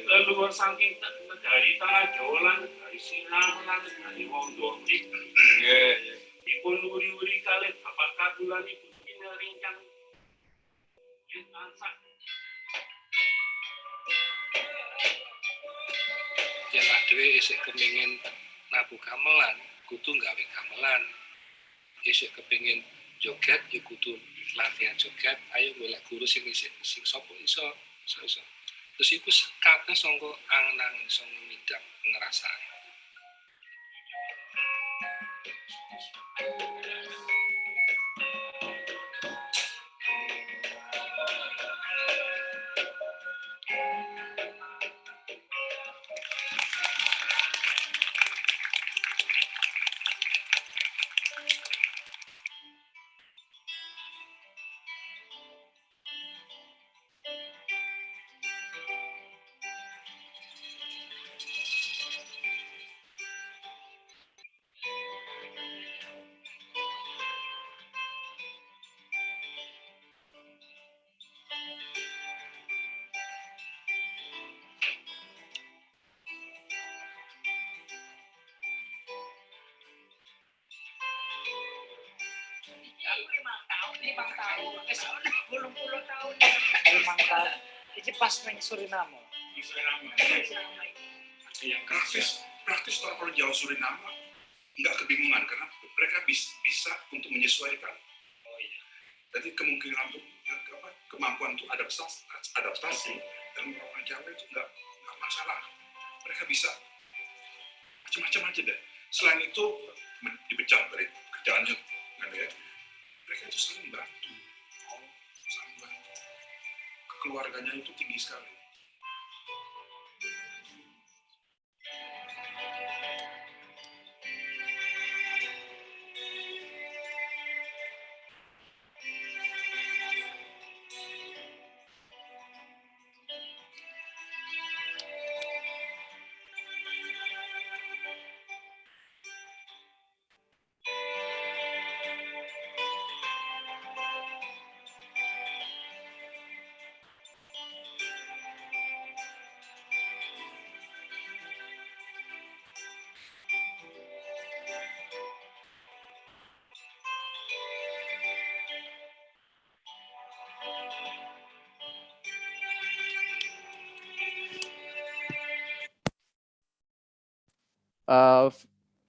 leluhur saking dari tanah Jawa lan dari Sinang lan dari Wondo dipun uri-uri kalih bapak kadulan ibu pinerincang yen dhewe isih kepengin nabu gamelan kudu gawe gamelan, isih kepengin joget ya kudu latihan joget, ayo golek guru sing sapa iso. Terus iku kabeh sangka angen-angen iso ngidam ngrasani. Iki pas neng Suriname. Yang praktis orang Jawa Suriname nggak kebingungan karena mereka bisa untuk menyesuaikan. Jadi kemungkinan untuk kemampuan untuk adaptasi dalam orang Jawa itu nggak masalah. Mereka bisa macam-macam aja deh. Selain itu dibecah dari kerjaannya, kan ya. Mereka itu saling bantu. Keluarganya itu tinggi sekali.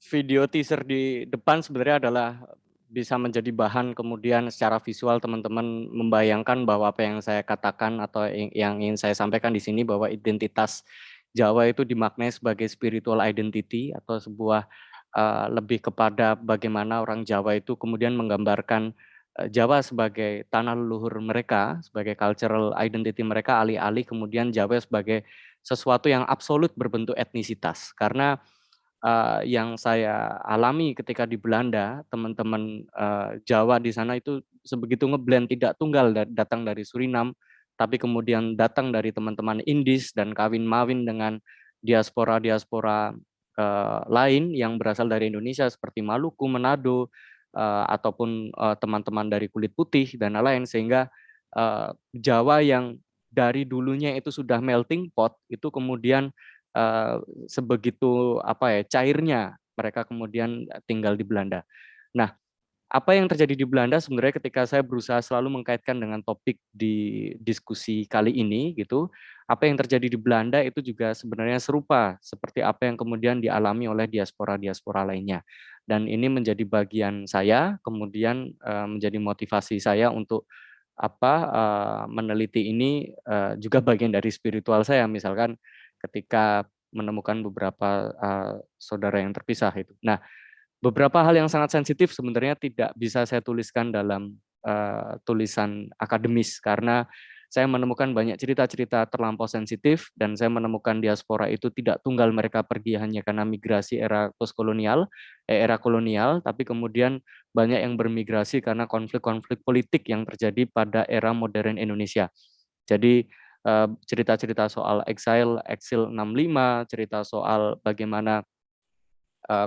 video teaser di depan sebenarnya adalah bisa menjadi bahan kemudian secara visual teman-teman membayangkan bahwa apa yang saya katakan atau yang ingin saya sampaikan di sini bahwa identitas Jawa itu dimaknai sebagai spiritual identity atau sebuah lebih kepada bagaimana orang Jawa itu kemudian menggambarkan Jawa sebagai tanah leluhur mereka, sebagai cultural identity mereka, alih-alih kemudian Jawa sebagai sesuatu yang absolut berbentuk etnisitas. Karena yang saya alami ketika di Belanda, teman-teman Jawa di sana itu sebegitu ngeblend, tidak tunggal datang dari Suriname, tapi kemudian datang dari teman-teman Indis dan kawin-mawin dengan diaspora lain yang berasal dari Indonesia seperti Maluku, Manado, ataupun teman-teman dari kulit putih dan lain-lain, sehingga Jawa yang dari dulunya itu sudah melting pot itu kemudian sebegitu cairnya mereka kemudian tinggal di Belanda. Nah, apa yang terjadi di Belanda sebenarnya ketika saya berusaha selalu mengkaitkan dengan topik di diskusi kali ini gitu, apa yang terjadi di Belanda itu juga sebenarnya serupa seperti apa yang kemudian dialami oleh diaspora-diaspora lainnya. Dan ini menjadi bagian saya, kemudian menjadi motivasi saya untuk meneliti ini, juga bagian dari spiritual saya, misalkan ketika menemukan beberapa saudara yang terpisah itu. Nah, beberapa hal yang sangat sensitif sebenarnya tidak bisa saya tuliskan dalam tulisan akademis karena saya menemukan banyak cerita-cerita terlampau sensitif dan saya menemukan diaspora itu tidak tunggal mereka pergi hanya karena migrasi era postkolonial, era kolonial, tapi kemudian banyak yang bermigrasi karena konflik-konflik politik yang terjadi pada era modern Indonesia. Jadi cerita-cerita soal exile 65, cerita soal bagaimana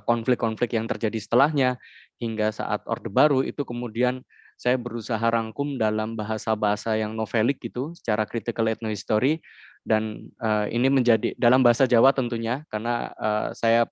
konflik-konflik yang terjadi setelahnya hingga saat Orde Baru itu kemudian saya berusaha rangkum dalam bahasa-bahasa yang novelik gitu secara critical ethnohistory dan ini menjadi dalam bahasa Jawa tentunya karena saya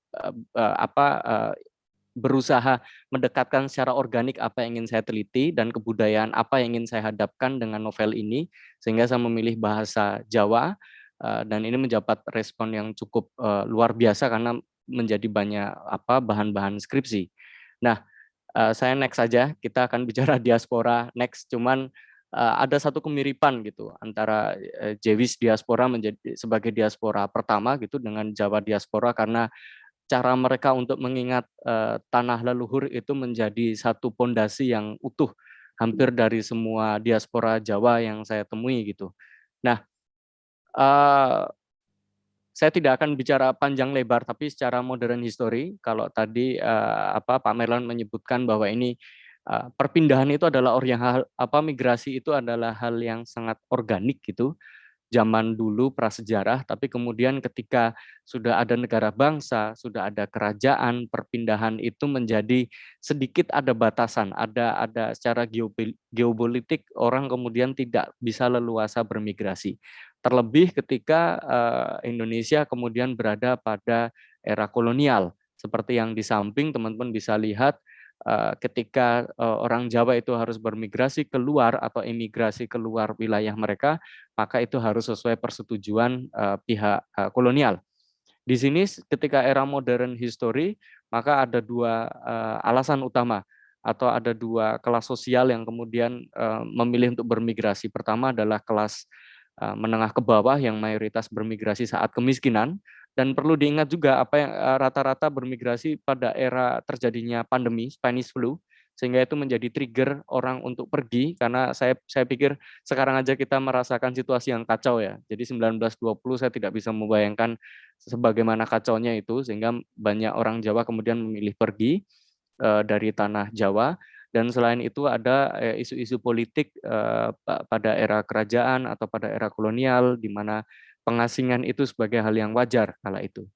berusaha mendekatkan secara organik apa yang ingin saya teliti dan kebudayaan apa yang ingin saya hadapkan dengan novel ini sehingga saya memilih bahasa Jawa dan ini mendapat respon yang cukup luar biasa karena menjadi banyak bahan-bahan skripsi. Nah, saya next saja, kita akan bicara diaspora next, cuman ada satu kemiripan gitu antara Jewis diaspora menjadi sebagai diaspora pertama gitu dengan Jawa diaspora karena cara mereka untuk mengingat tanah leluhur itu menjadi satu pondasi yang utuh hampir dari semua diaspora Jawa yang saya temui gitu. Nah, saya tidak akan bicara panjang lebar, tapi secara modern history, kalau tadi Pak Merlan menyebutkan bahwa ini perpindahan itu adalah migrasi itu adalah hal yang sangat organik gitu, zaman dulu prasejarah, tapi kemudian ketika sudah ada negara bangsa, sudah ada kerajaan, perpindahan itu menjadi sedikit ada batasan, ada secara geopolitik orang kemudian tidak bisa leluasa bermigrasi. Terlebih ketika Indonesia kemudian berada pada era kolonial, seperti yang di samping teman-teman bisa lihat ketika orang Jawa itu harus bermigrasi keluar atau imigrasi keluar wilayah mereka, maka itu harus sesuai persetujuan pihak kolonial. Di sini ketika era modern history, maka ada dua alasan utama atau ada dua kelas sosial yang kemudian memilih untuk bermigrasi. Pertama adalah kelas menengah ke bawah yang mayoritas bermigrasi saat kemiskinan, dan perlu diingat juga apa yang rata-rata bermigrasi pada era terjadinya pandemi Spanish flu, sehingga itu menjadi trigger orang untuk pergi karena saya pikir sekarang aja kita merasakan situasi yang kacau ya. Jadi 1920 saya tidak bisa membayangkan sebagaimana kacaunya itu sehingga banyak orang Jawa kemudian memilih pergi dari tanah Jawa. Dan selain itu ada isu-isu politik pada era kerajaan atau pada era kolonial di mana pengasingan itu sebagai hal yang wajar kala itu.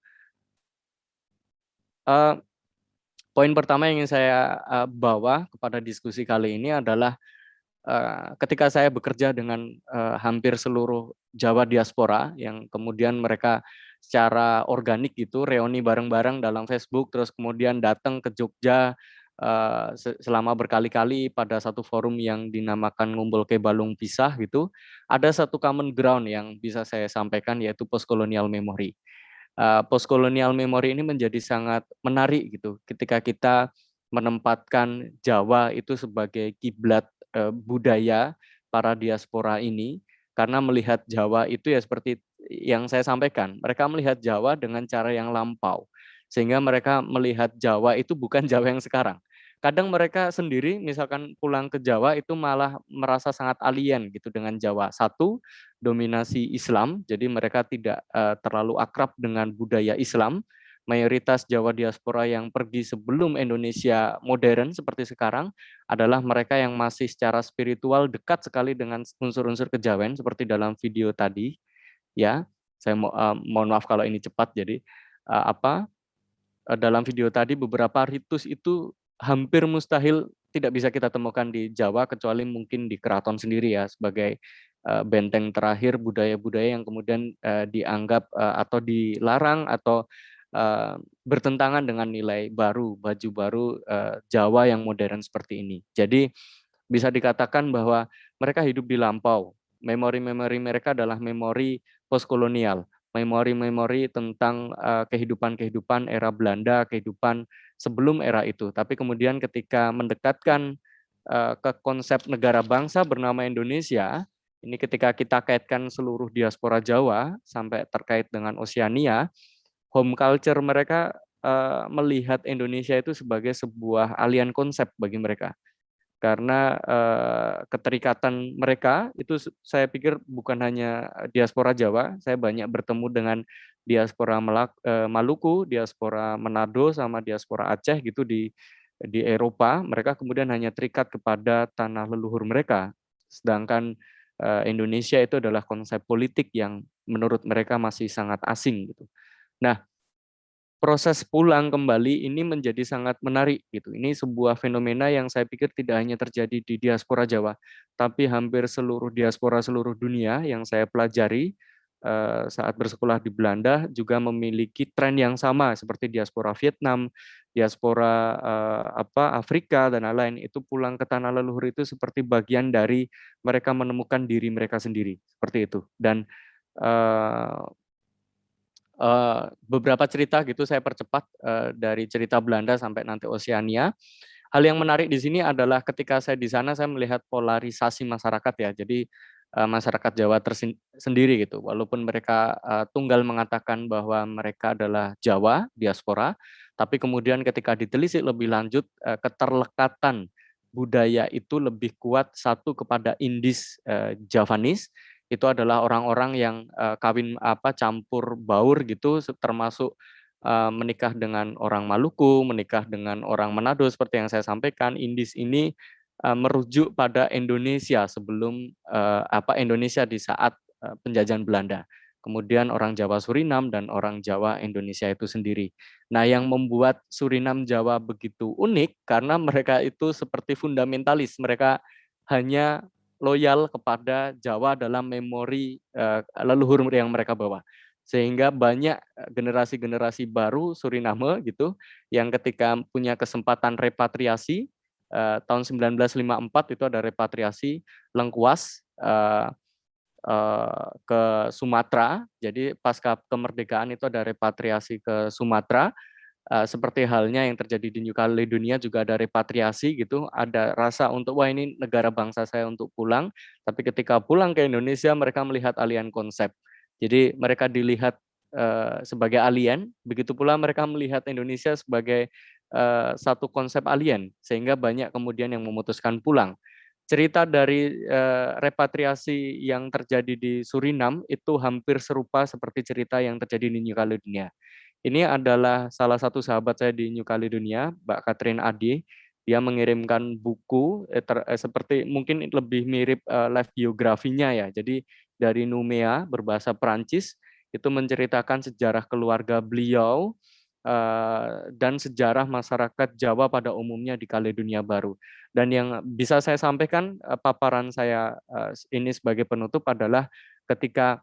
Poin pertama yang ingin saya bawa kepada diskusi kali ini adalah ketika saya bekerja dengan hampir seluruh Jawa diaspora yang kemudian mereka secara organik gitu reuni bareng-bareng dalam Facebook, terus kemudian datang ke Jogja selama berkali-kali pada satu forum yang dinamakan Ngumpul ke Balung Pisah gitu, ada satu common ground yang bisa saya sampaikan yaitu postcolonial memory. Postcolonial memory ini menjadi sangat menarik gitu ketika kita menempatkan Jawa itu sebagai kiblat budaya para diaspora ini, karena melihat Jawa itu ya seperti yang saya sampaikan, mereka melihat Jawa dengan cara yang lampau, sehingga mereka melihat Jawa itu bukan Jawa yang sekarang. Kadang mereka sendiri misalkan pulang ke Jawa itu malah merasa sangat alien gitu dengan Jawa. Satu, dominasi Islam, jadi mereka tidak terlalu akrab dengan budaya Islam. Mayoritas Jawa diaspora yang pergi sebelum Indonesia modern seperti sekarang adalah mereka yang masih secara spiritual dekat sekali dengan unsur-unsur kejawen seperti dalam video tadi. Ya, saya mohon maaf kalau ini cepat. Jadi dalam video tadi beberapa ritus itu hampir mustahil tidak bisa kita temukan di Jawa kecuali mungkin di keraton sendiri ya, sebagai benteng terakhir budaya-budaya yang kemudian dianggap atau dilarang atau bertentangan dengan nilai baru, baju baru Jawa yang modern seperti ini. Jadi bisa dikatakan bahwa mereka hidup di lampau. Memori-memori mereka adalah memori postkolonial, memori-memori tentang kehidupan-kehidupan era Belanda, kehidupan sebelum era itu. Tapi kemudian ketika mendekatkan ke konsep negara bangsa bernama Indonesia, ini ketika kita kaitkan seluruh diaspora Jawa sampai terkait dengan Oseania, home culture mereka melihat Indonesia itu sebagai sebuah alien konsep bagi mereka. Karena keterikatan mereka itu saya pikir bukan hanya diaspora Jawa, saya banyak bertemu dengan diaspora Maluku, diaspora Manado, sama diaspora Aceh gitu di Eropa. Mereka kemudian hanya terikat kepada tanah leluhur mereka, sedangkan Indonesia itu adalah konsep politik yang menurut mereka masih sangat asing gitu. Nah, proses pulang kembali ini menjadi sangat menarik gitu. Ini sebuah fenomena yang saya pikir tidak hanya terjadi di diaspora Jawa, tapi hampir seluruh diaspora seluruh dunia yang saya pelajari saat bersekolah di Belanda juga memiliki tren yang sama seperti diaspora Vietnam, diaspora Afrika dan lain-lain. Itu pulang ke tanah leluhur itu seperti bagian dari mereka menemukan diri mereka sendiri, seperti itu. Dan beberapa cerita gitu saya percepat dari cerita Belanda sampai nanti Oseania. Hal yang menarik di sini adalah ketika saya di sana saya melihat polarisasi masyarakat ya. Jadi masyarakat Jawa sendiri gitu. Walaupun mereka tunggal mengatakan bahwa mereka adalah Jawa diaspora, tapi kemudian ketika ditelisik lebih lanjut keterlekatan budaya itu lebih kuat satu kepada Indis Javanis. Itu adalah orang-orang yang kawin campur baur gitu, termasuk menikah dengan orang Maluku, menikah dengan orang Manado seperti yang saya sampaikan. Indis ini merujuk pada Indonesia sebelum Indonesia di saat penjajahan Belanda. Kemudian orang Jawa Surinam dan orang Jawa Indonesia itu sendiri. Nah, yang membuat Surinam Jawa begitu unik karena mereka itu seperti fundamentalis. Mereka hanya loyal kepada Jawa dalam memori leluhur yang mereka bawa. Sehingga banyak generasi-generasi baru Suriname gitu yang ketika punya kesempatan repatriasi tahun 1954 itu ada repatriasi Lengkuas ke Sumatera. Jadi pasca kemerdekaan itu ada repatriasi ke Sumatera. Seperti halnya yang terjadi di New Caledonia juga ada repatriasi gitu, ada rasa untuk wah ini negara bangsa saya untuk pulang, tapi ketika pulang ke Indonesia mereka melihat alien konsep. Jadi mereka dilihat sebagai alien, begitu pula mereka melihat Indonesia sebagai satu konsep alien, sehingga banyak kemudian yang memutuskan pulang. Cerita dari repatriasi yang terjadi di Surinam itu hampir serupa seperti cerita yang terjadi di New Caledonia. Ini adalah salah satu sahabat saya di New Caledonia, Mbak Catherine Adi. Dia mengirimkan buku seperti mungkin lebih mirip life biografinya ya. Jadi dari Numea berbahasa Perancis itu menceritakan sejarah keluarga beliau dan sejarah masyarakat Jawa pada umumnya di Kaledonia Baru. Dan yang bisa saya sampaikan paparan saya ini sebagai penutup adalah ketika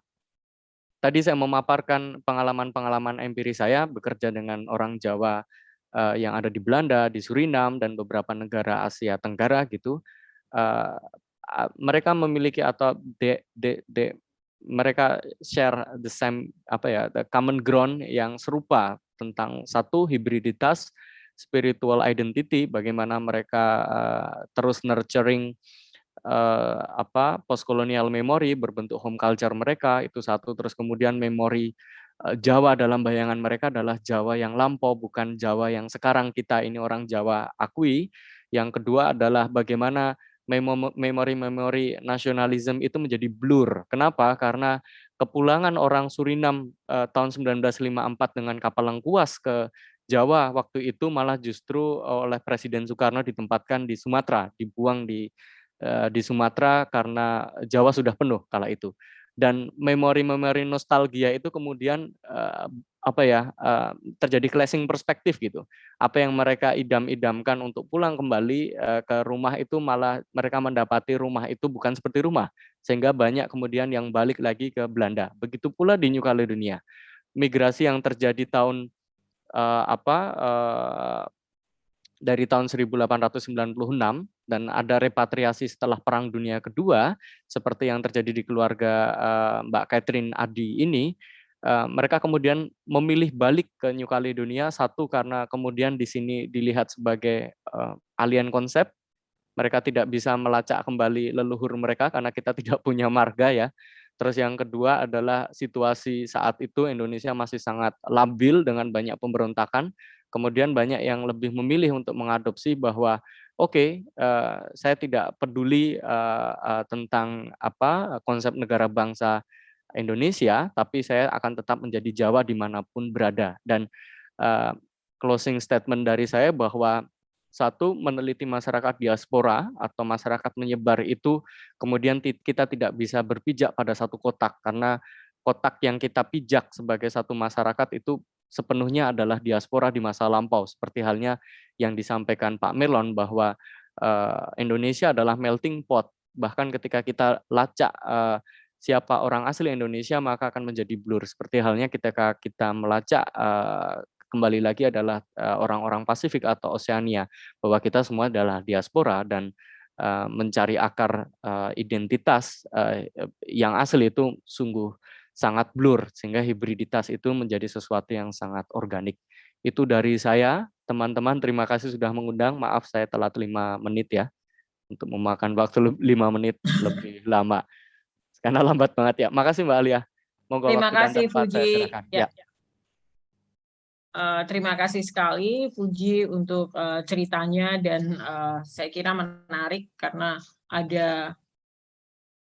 tadi saya memaparkan pengalaman-pengalaman empiris saya bekerja dengan orang Jawa yang ada di Belanda, di Surinam dan beberapa negara Asia Tenggara gitu. Mereka memiliki atau mereka share the same the common ground yang serupa tentang satu hibriditas spiritual identity, bagaimana mereka terus nurturing postkolonial memory berbentuk home culture mereka itu satu. Terus kemudian memori Jawa dalam bayangan mereka adalah Jawa yang lampau, bukan Jawa yang sekarang kita ini orang Jawa akui. Yang kedua adalah bagaimana memori-memori nasionalisme itu menjadi blur. Kenapa? Karena kepulangan orang Surinam tahun 1954 dengan kapal Lengkuas ke Jawa waktu itu malah justru oleh Presiden Soekarno ditempatkan di Sumatera, dibuang di Sumatera karena Jawa sudah penuh kala itu. Dan memori-memori nostalgia itu kemudian terjadi clashing perspektif gitu. Apa yang mereka idam-idamkan untuk pulang kembali ke rumah itu malah mereka mendapati rumah itu bukan seperti rumah, sehingga banyak kemudian yang balik lagi ke Belanda. Begitu pula di New Caledonia. Migrasi yang terjadi dari tahun 1896 dan ada repatriasi setelah Perang Dunia Kedua seperti yang terjadi di keluarga Mbak Catherine Adi ini, mereka kemudian memilih balik ke New Caledonia, satu karena kemudian di sini dilihat sebagai alien konsep, mereka tidak bisa melacak kembali leluhur mereka karena kita tidak punya marga ya. Terus yang kedua adalah situasi saat itu Indonesia masih sangat labil dengan banyak pemberontakan. Kemudian banyak yang lebih memilih untuk mengadopsi bahwa saya tidak peduli tentang konsep negara bangsa Indonesia, tapi saya akan tetap menjadi Jawa dimanapun berada. Dan closing statement dari saya bahwa satu, meneliti masyarakat diaspora atau masyarakat menyebar itu kemudian kita tidak bisa berpijak pada satu kotak, karena kotak yang kita pijak sebagai satu masyarakat itu sepenuhnya adalah diaspora di masa lampau, seperti halnya yang disampaikan Pak Melon bahwa Indonesia adalah melting pot. Bahkan ketika kita lacak siapa orang asli Indonesia maka akan menjadi blur, seperti halnya ketika kita melacak kembali lagi adalah orang-orang Pasifik atau Oseania, bahwa kita semua adalah diaspora dan mencari akar identitas yang asli itu sungguh sangat blur, sehingga hibriditas itu menjadi sesuatu yang sangat organik. Itu dari saya, teman-teman. Terima kasih sudah mengundang. Maaf saya telat 5 menit ya, untuk memakan waktu 5 menit lebih lama karena lambat banget ya. Makasih Mbak Alia. Monggo Terima waktu dan kasih tempat saya Fuji. silakan. Ya. Terima kasih sekali Fuji untuk ceritanya, dan saya kira menarik karena ada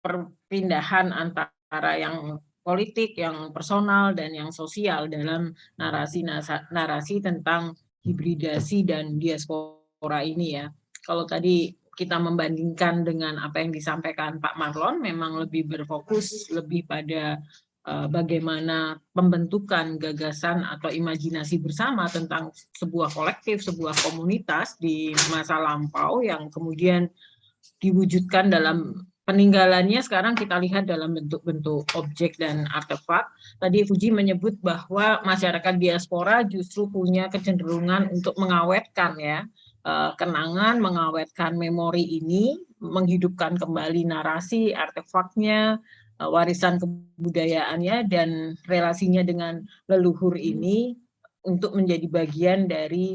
perpindahan antara yang politik, yang personal, dan yang sosial dalam narasi tentang hibridasi dan diaspora ini ya. Kalau tadi kita membandingkan dengan apa yang disampaikan Pak Marlon, memang lebih berfokus lebih pada bagaimana pembentukan gagasan atau imajinasi bersama tentang sebuah kolektif, sebuah komunitas di masa lampau yang kemudian diwujudkan dalam peninggalannya sekarang kita lihat dalam bentuk-bentuk objek dan artefak. Tadi Fuji menyebut bahwa masyarakat diaspora justru punya kecenderungan untuk mengawetkan ya kenangan, mengawetkan memori ini, menghidupkan kembali narasi, artefaknya, warisan kebudayaannya, dan relasinya dengan leluhur ini untuk menjadi bagian dari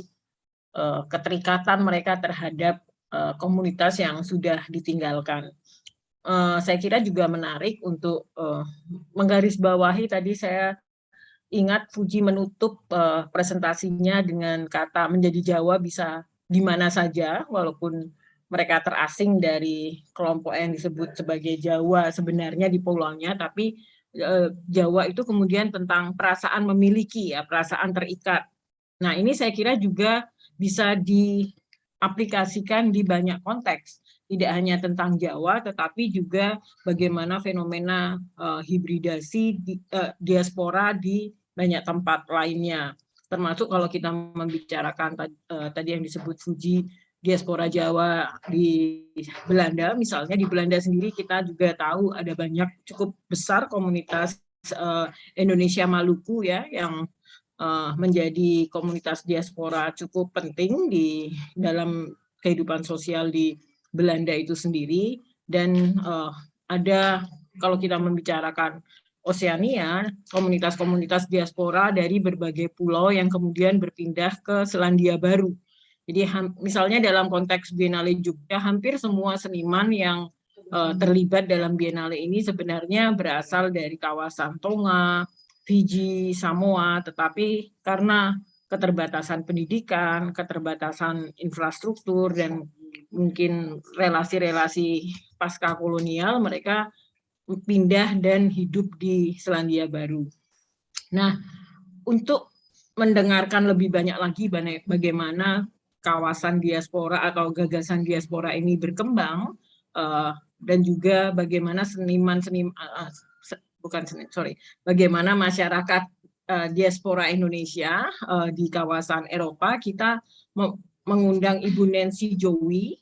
keterikatan mereka terhadap komunitas yang sudah ditinggalkan. Saya kira juga menarik untuk menggarisbawahi, tadi saya ingat Fuji menutup presentasinya dengan kata menjadi Jawa bisa di mana saja, walaupun mereka terasing dari kelompok yang disebut sebagai Jawa sebenarnya di pulaunya, tapi Jawa itu kemudian tentang perasaan memiliki, ya, perasaan terikat. Nah, ini saya kira juga bisa diaplikasikan di banyak konteks, tidak hanya tentang Jawa, tetapi juga bagaimana fenomena hibridasi diaspora di banyak tempat lainnya. Termasuk kalau kita membicarakan tadi yang disebut Fuji, diaspora Jawa di Belanda, misalnya di Belanda sendiri kita juga tahu ada banyak cukup besar komunitas Indonesia Maluku ya, yang menjadi komunitas diaspora cukup penting di dalam kehidupan sosial di Belanda itu sendiri. Dan ada, kalau kita membicarakan Oseania, komunitas-komunitas diaspora dari berbagai pulau yang kemudian berpindah ke Selandia Baru. Jadi misalnya dalam konteks Biennale Jogja, hampir semua seniman yang terlibat dalam Biennale ini sebenarnya berasal dari kawasan Tonga, Fiji, Samoa, tetapi karena keterbatasan pendidikan, keterbatasan infrastruktur, dan mungkin relasi-relasi pasca kolonial, mereka pindah dan hidup di Selandia Baru. Nah, untuk mendengarkan lebih banyak lagi bagaimana kawasan diaspora atau gagasan diaspora ini berkembang, dan juga bagaimana bagaimana masyarakat diaspora Indonesia di kawasan Eropa, kita mengundang Ibu Nancy Jowi.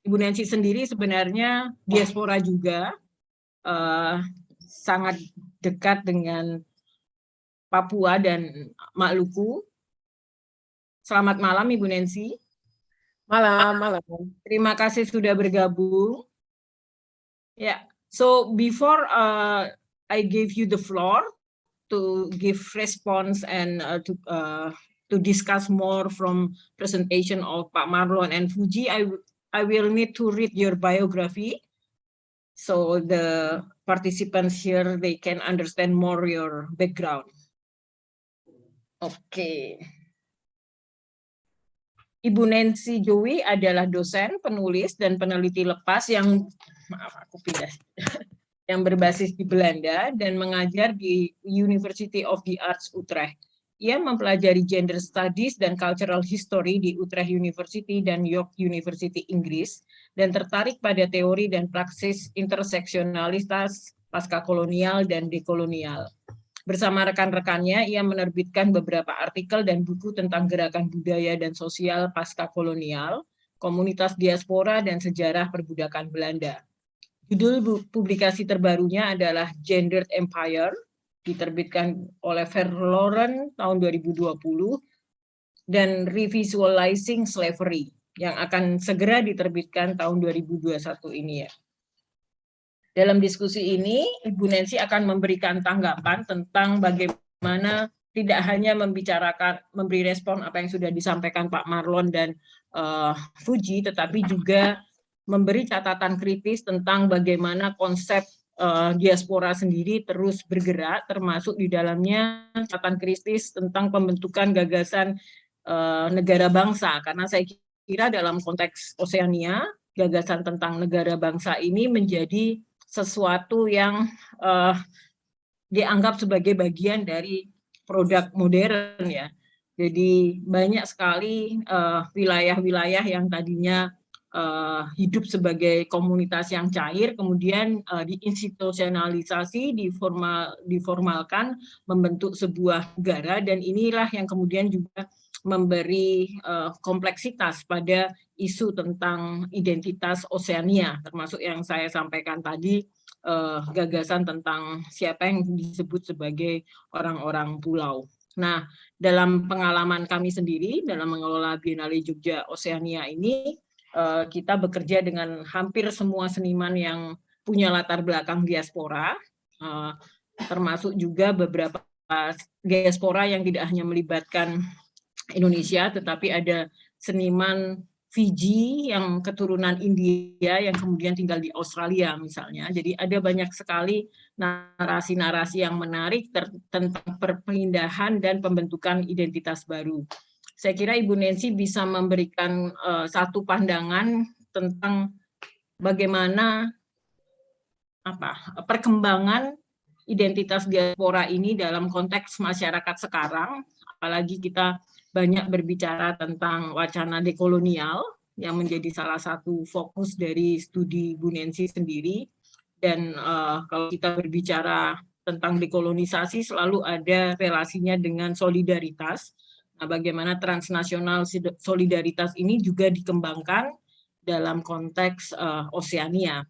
Ibu Nancy sendiri sebenarnya diaspora juga, sangat dekat dengan Papua dan Maluku. Selamat malam Ibu Nancy. Malam. Terima kasih sudah bergabung. Yeah. So before I give you the floor to give response and to discuss more from presentation of Pak Marlon and Fuji, I will need to read your biography, so the participants here they can understand more your background. Okay. Ibu Nancy Jowi adalah dosen, penulis, dan peneliti lepas yang yang berbasis di Belanda dan mengajar di University of the Arts Utrecht. Ia mempelajari gender studies dan cultural history di Utrecht University dan York University Inggris, dan tertarik pada teori dan praksis interseksionalitas pasca-kolonial dan dekolonial. Bersama rekan-rekannya, ia menerbitkan beberapa artikel dan buku tentang gerakan budaya dan sosial pasca-kolonial, komunitas diaspora, dan sejarah perbudakan Belanda. Judul publikasi terbarunya adalah Gendered Empire, diterbitkan oleh Verloren tahun 2020, dan Revisualizing Slavery, yang akan segera diterbitkan tahun 2021 ini ya. Dalam diskusi ini, Ibu Nancy akan memberikan tanggapan tentang bagaimana tidak hanya memberi respon apa yang sudah disampaikan Pak Marlon dan Fuji, tetapi juga memberi catatan kritis tentang bagaimana konsep diaspora sendiri terus bergerak, termasuk di dalamnya catatan kritis tentang pembentukan gagasan negara bangsa. Karena saya kira dalam konteks Oseania, gagasan tentang negara bangsa ini menjadi sesuatu yang dianggap sebagai bagian dari produk modern ya. Jadi banyak sekali wilayah-wilayah yang tadinya hidup sebagai komunitas yang cair, kemudian diinstitusionalisasi, diformalkan, membentuk sebuah negara, dan inilah yang kemudian juga memberi kompleksitas pada isu tentang identitas Oseania, termasuk yang saya sampaikan tadi, gagasan tentang siapa yang disebut sebagai orang-orang pulau. Nah, dalam pengalaman kami sendiri dalam mengelola Biennale Jogja Oseania ini, kita bekerja dengan hampir semua seniman yang punya latar belakang diaspora, termasuk juga beberapa diaspora yang tidak hanya melibatkan Indonesia, tetapi ada seniman Fiji yang keturunan India yang kemudian tinggal di Australia misalnya. Jadi ada banyak sekali narasi-narasi yang menarik tentang perpindahan dan pembentukan identitas baru. Saya kira Ibu Nancy bisa memberikan satu pandangan tentang bagaimana perkembangan identitas diaspora ini dalam konteks masyarakat sekarang, apalagi kita banyak berbicara tentang wacana dekolonial yang menjadi salah satu fokus dari studi Bu Nancy sendiri. Dan kalau kita berbicara tentang dekolonisasi selalu ada relasinya dengan solidaritas. Nah, bagaimana transnasional solidaritas ini juga dikembangkan dalam konteks Oseania.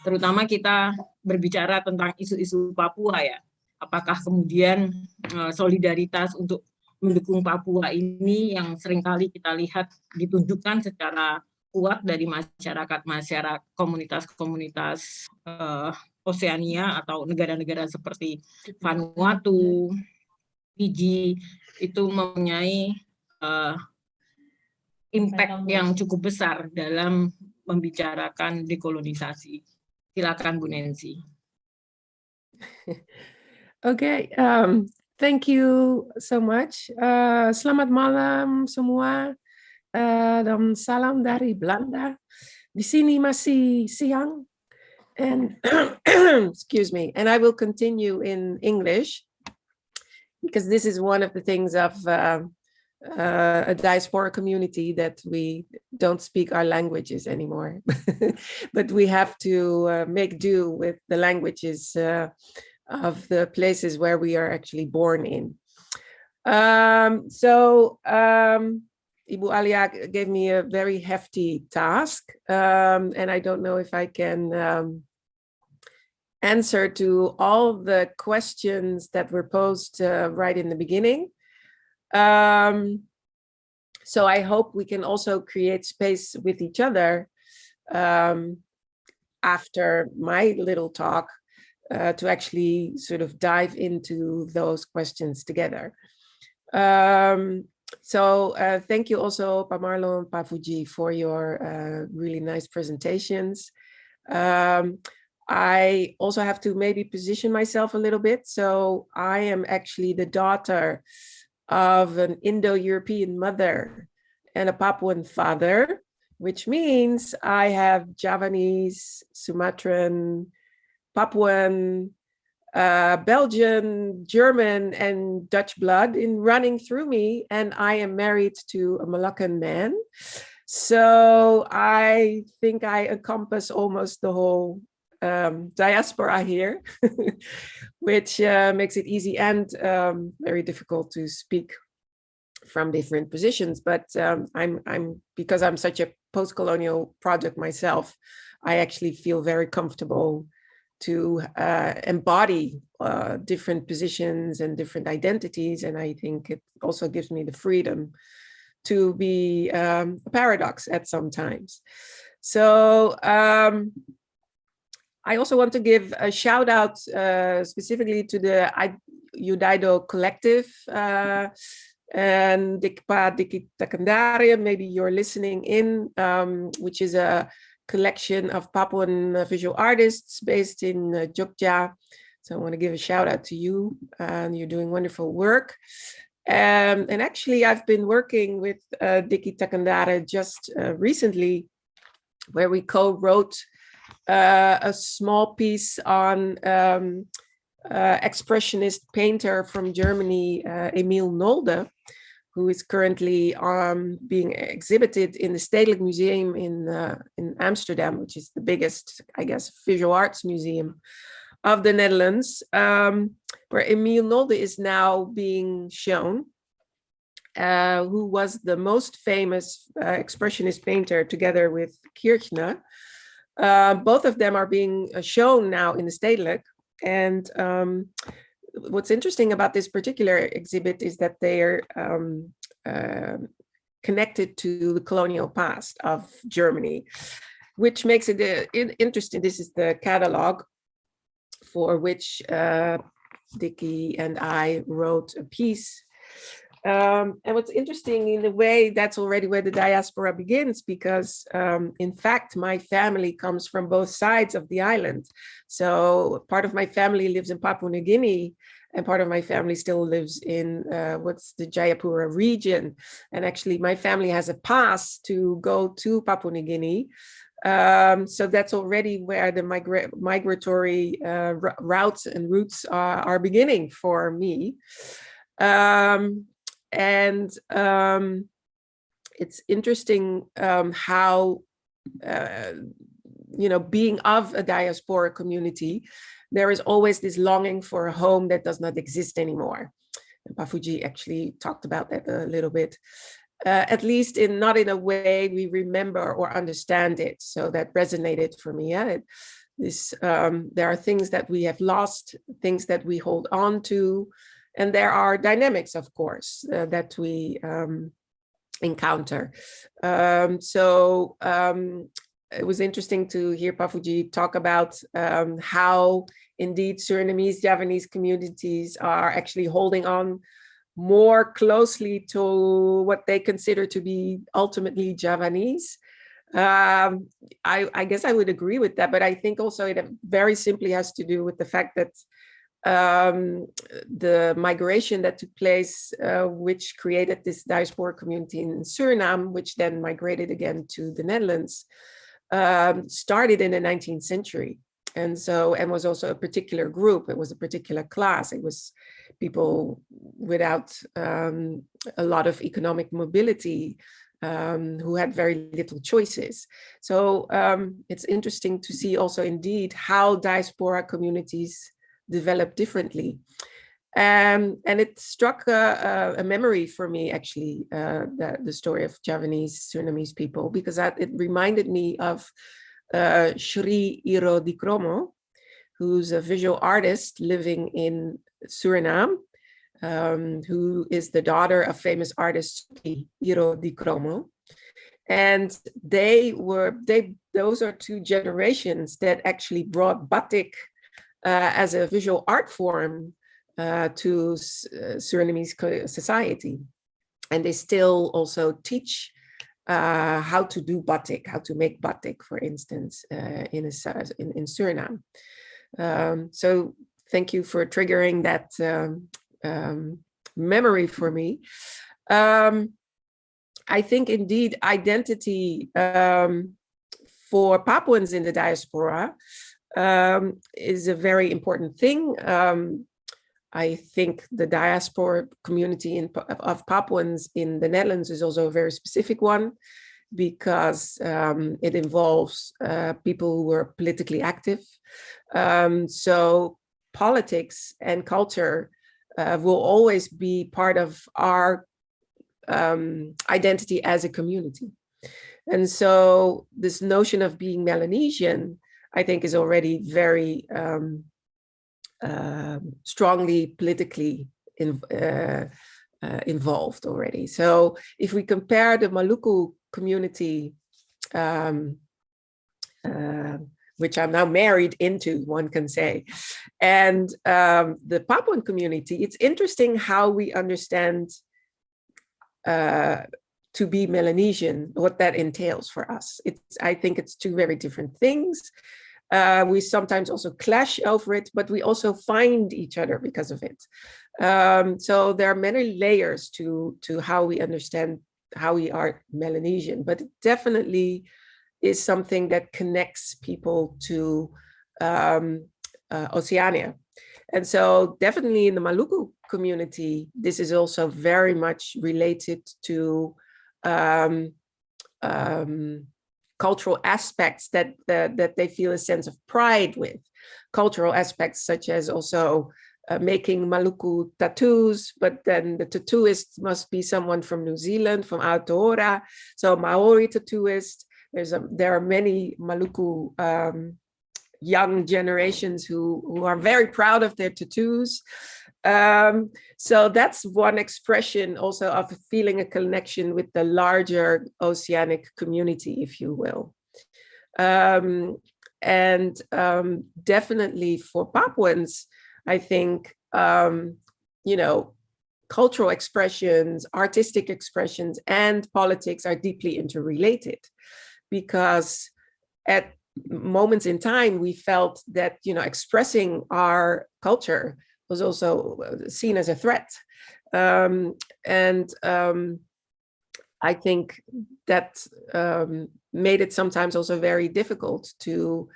Terutama kita berbicara tentang isu-isu Papua ya. Apakah kemudian solidaritas untuk mendukung Papua ini yang seringkali kita lihat ditunjukkan secara kuat dari masyarakat komunitas-komunitas Oseania atau negara-negara seperti Vanuatu, Fiji, itu mempunyai impact yang cukup besar dalam membicarakan dekolonisasi. Silakan Bu Nancy. Okay, thank you so much. Selamat malam semua. Dan salam dari Belanda. Di sini masih siang. And excuse me. And I will continue in English because this is one of the things of a diaspora community that we don't speak our languages anymore, but we have to make do with the languages of the places where we are actually born in. Ibu Alia gave me a very hefty task, and I don't know if I can answer to all the questions that were posed right in the beginning. So I hope we can also create space with each other after my little talk to actually sort of dive into those questions together. Thank you also, Pa Marlon and Pa Fuji, for your really nice presentations. I also have to maybe position myself a little bit. So I am actually the daughter of an Indo-European mother and a Papuan father, which means I have Javanese, Sumatran, Papuan, Belgian, German, and Dutch blood in running through me, and I am married to a Malaccan man. So I think I encompass almost the whole diaspora here, which makes it easy and very difficult to speak from different positions. But I'm because I'm such a post-colonial project myself, I actually feel very comfortable to embody different positions and different identities. And I think it also gives me the freedom to be a paradox at some times. So I also want to give a shout out specifically to the Udaido Collective and Dikpa Diki Takandare, maybe you're listening in, which is a collection of Papuan visual artists based in Jogja. So I want to give a shout out to you, and you're doing wonderful work. And actually, I've been working with Diki Takandare just recently, where we co-wrote a small piece on expressionist painter from Germany, Emil Nolde, who is currently being exhibited in the Stedelijk Museum in Amsterdam, which is the biggest, I guess, visual arts museum of the Netherlands, where Emil Nolde is now being shown, who was the most famous expressionist painter together with Kirchner. Both of them are being shown now in the Stedelijk. And what's interesting about this particular exhibit is that they are connected to the colonial past of Germany, which makes it interesting. This is the catalog for which Diki and I wrote a piece. And what's interesting, in a way, that's already where the diaspora begins, because in fact, my family comes from both sides of the island. So part of my family lives in Papua New Guinea, and part of my family still lives in what's the Jayapura region. And actually, my family has a pass to go to Papua New Guinea. So that's already where the migratory routes and routes are beginning for me. And it's interesting how, being of a diaspora community, there is always this longing for a home that does not exist anymore. And Pa Fuji actually talked about that a little bit, at least not in a way we remember or understand it. So that resonated for me. Yeah? There are things that we have lost, things that we hold on to, and there are dynamics, of course, that we encounter. It was interesting to hear Pa Fuji talk about how indeed Surinamese Javanese communities are actually holding on more closely to what they consider to be ultimately Javanese. I guess I would agree with that, but I think also it very simply has to do with the fact that the migration that took place, which created this diaspora community in Suriname, which then migrated again to the Netherlands, started in the 19th century. And was also a particular group. It was a particular class. It was people without a lot of economic mobility, who had very little choices. So it's interesting to see also indeed how diaspora communities develop differently. And it struck a memory for me, actually, the story of Javanese, Surinamese people, because it reminded me of Sri Iro Dikromo, who's a visual artist living in Suriname, who is the daughter of famous artist Iro Dikromo. And those are two generations that actually brought batik as a visual art form to Surinamese society. And they still also teach how to do batik, how to make batik, for instance, in Suriname. So thank you for triggering that memory for me. I think indeed identity for Papuans in the diaspora is a very important thing. I think the diaspora community of Papuans in the Netherlands is also a very specific one, because it involves people who are politically active. So politics and culture will always be part of our identity as a community. And so this notion of being Melanesian, I think, is already very strongly politically involved already. So if we compare the Maluku community, which I'm now married into, one can say, and the Papuan community, it's interesting how we understand to be Melanesian, what that entails for us. I think it's two very different things. We sometimes also clash over it, but we also find each other because of it. So there are many layers to how we understand how we are Melanesian, but it definitely is something that connects people to Oceania. And so definitely in the Maluku community, this is also very much related to cultural aspects that they feel a sense of pride with. Cultural aspects such as also making Maluku tattoos, but then the tattooist must be someone from New Zealand, from Aotearoa, so Maori tattooist. There are many Maluku young generations who are very proud of their tattoos. So that's one expression also of feeling a connection with the larger oceanic community, if you will. And definitely for Papuans, I think, cultural expressions, artistic expressions, and politics are deeply interrelated, because at moments in time, we felt that, expressing our culture was also seen as a threat. I think that made it sometimes also very difficult to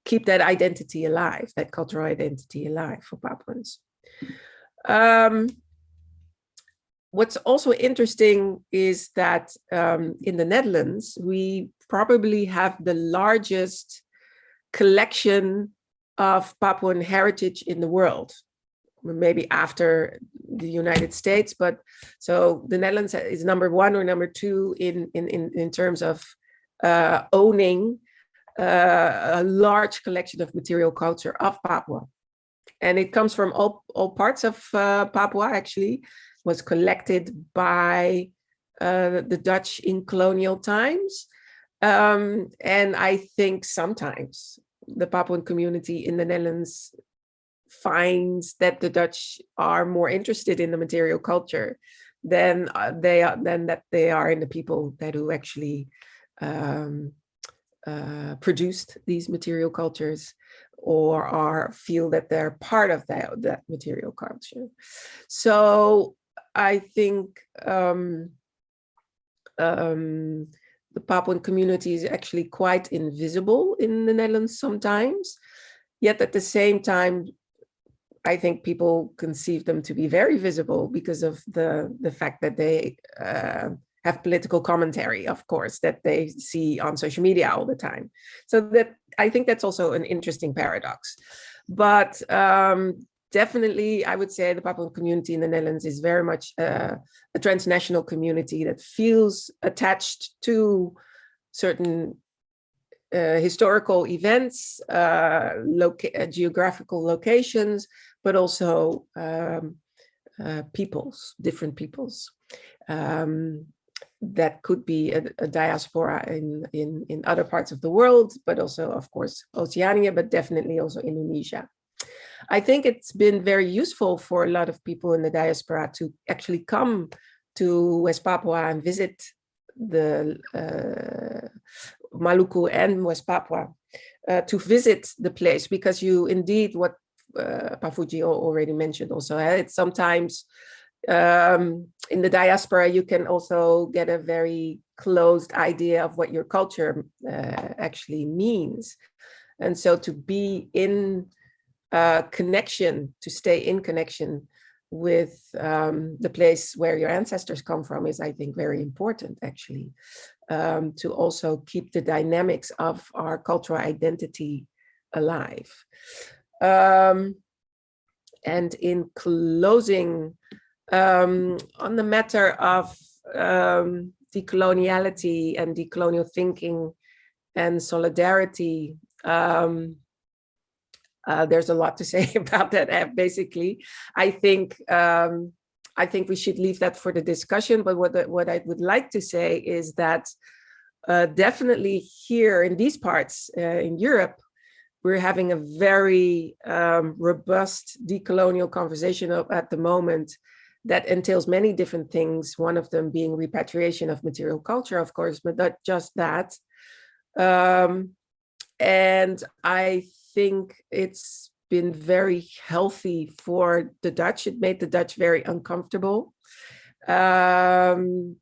keep that identity alive, that cultural identity alive for Papuans. What's also interesting is that in the Netherlands, we probably have the largest collection of Papuan heritage in the world, maybe after the United States. But so the Netherlands is number one or number two in terms of owning a large collection of material culture of Papua. And it comes from all parts of Papua, actually. Was collected by the Dutch in colonial times. And I think sometimes the Papuan community in the Netherlands finds that the Dutch are more interested in the material culture than that they are in the people that who actually produced these material cultures, or feel that they're part of that material culture. So I think the Papuan community is actually quite invisible in the Netherlands sometimes, yet at the same time, I think people conceive them to be very visible because of the fact that they have political commentary, of course, that they see on social media all the time. So that I think that's also an interesting paradox. But definitely, I would say the Papuan community in the Netherlands is very much a transnational community that feels attached to certain historical events, geographical locations, but also peoples, different peoples. That could be a diaspora in other parts of the world, but also, of course, Oceania, but definitely also Indonesia. I think it's been very useful for a lot of people in the diaspora to actually come to West Papua and visit the Maluku and West Papua, to visit the place, because you indeed, what Pak Fuji already mentioned also, it's sometimes in the diaspora you can also get a very closed idea of what your culture actually means. And so to be in connection, to stay in connection with the place where your ancestors come from is, I think, very important, actually, to also keep the dynamics of our cultural identity alive. And in closing, on the matter of decoloniality and decolonial thinking and solidarity, there's a lot to say about that. Basically, I think we should leave that for the discussion. But what I would like to say is that definitely here in these parts in Europe, we're having a very robust decolonial conversation at the moment that entails many different things. One of them being repatriation of material culture, of course, but not just that. And I think it's been very healthy for the Dutch. It made the Dutch very uncomfortable. And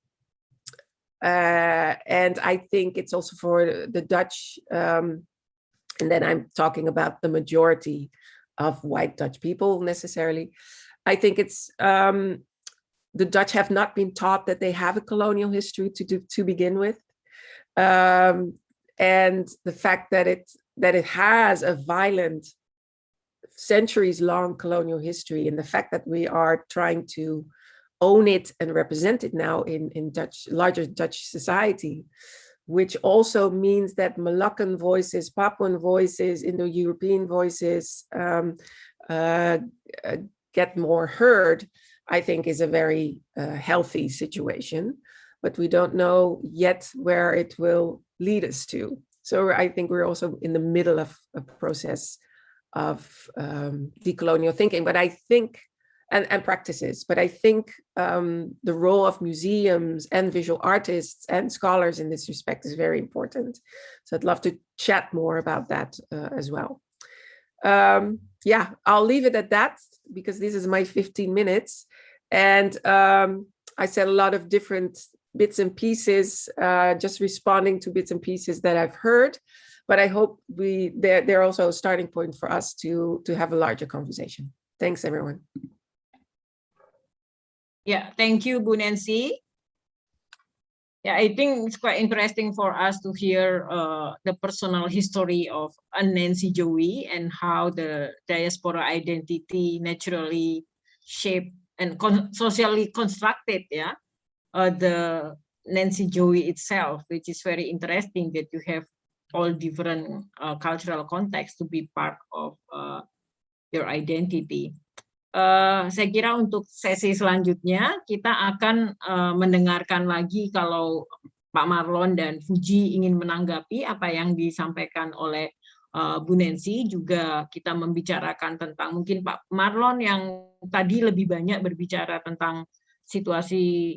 I think it's also for the Dutch, and then I'm talking about the majority of white Dutch people necessarily. I think it's the Dutch have not been taught that they have a colonial history to begin with. And the fact that it has a violent, centuries-long colonial history, and the fact that we are trying to own it and represent it now in larger Dutch society, which also means that Moluccan voices, Papuan voices, Indo-European voices get more heard, I think is a very healthy situation. But we don't know yet where it will lead us to. So I think we're also in the middle of a process of decolonial thinking, but I think, and practices, but I think the role of museums and visual artists and scholars in this respect is very important. So I'd love to chat more about that as well. Yeah, I'll leave it at that because this is my 15 minutes. And I said a lot of different bits and pieces, just responding to bits and pieces that I've heard. But I hope they're also a starting point for us to have a larger conversation. Thanks, everyone. Yeah, thank you, Bu Nancy. Yeah, I think it's quite interesting for us to hear the personal history of Nancy Joey and how the diaspora identity naturally shaped and socially constructed, yeah, the Nancy Joey itself, which is very interesting that you have all different cultural contexts to be part of your identity. Saya kira untuk sesi selanjutnya kita akan mendengarkan lagi kalau Pak Marlon dan Fuji ingin menanggapi apa yang disampaikan oleh Bu Nancy. Juga kita membicarakan tentang mungkin Pak Marlon yang tadi lebih banyak berbicara tentang situasi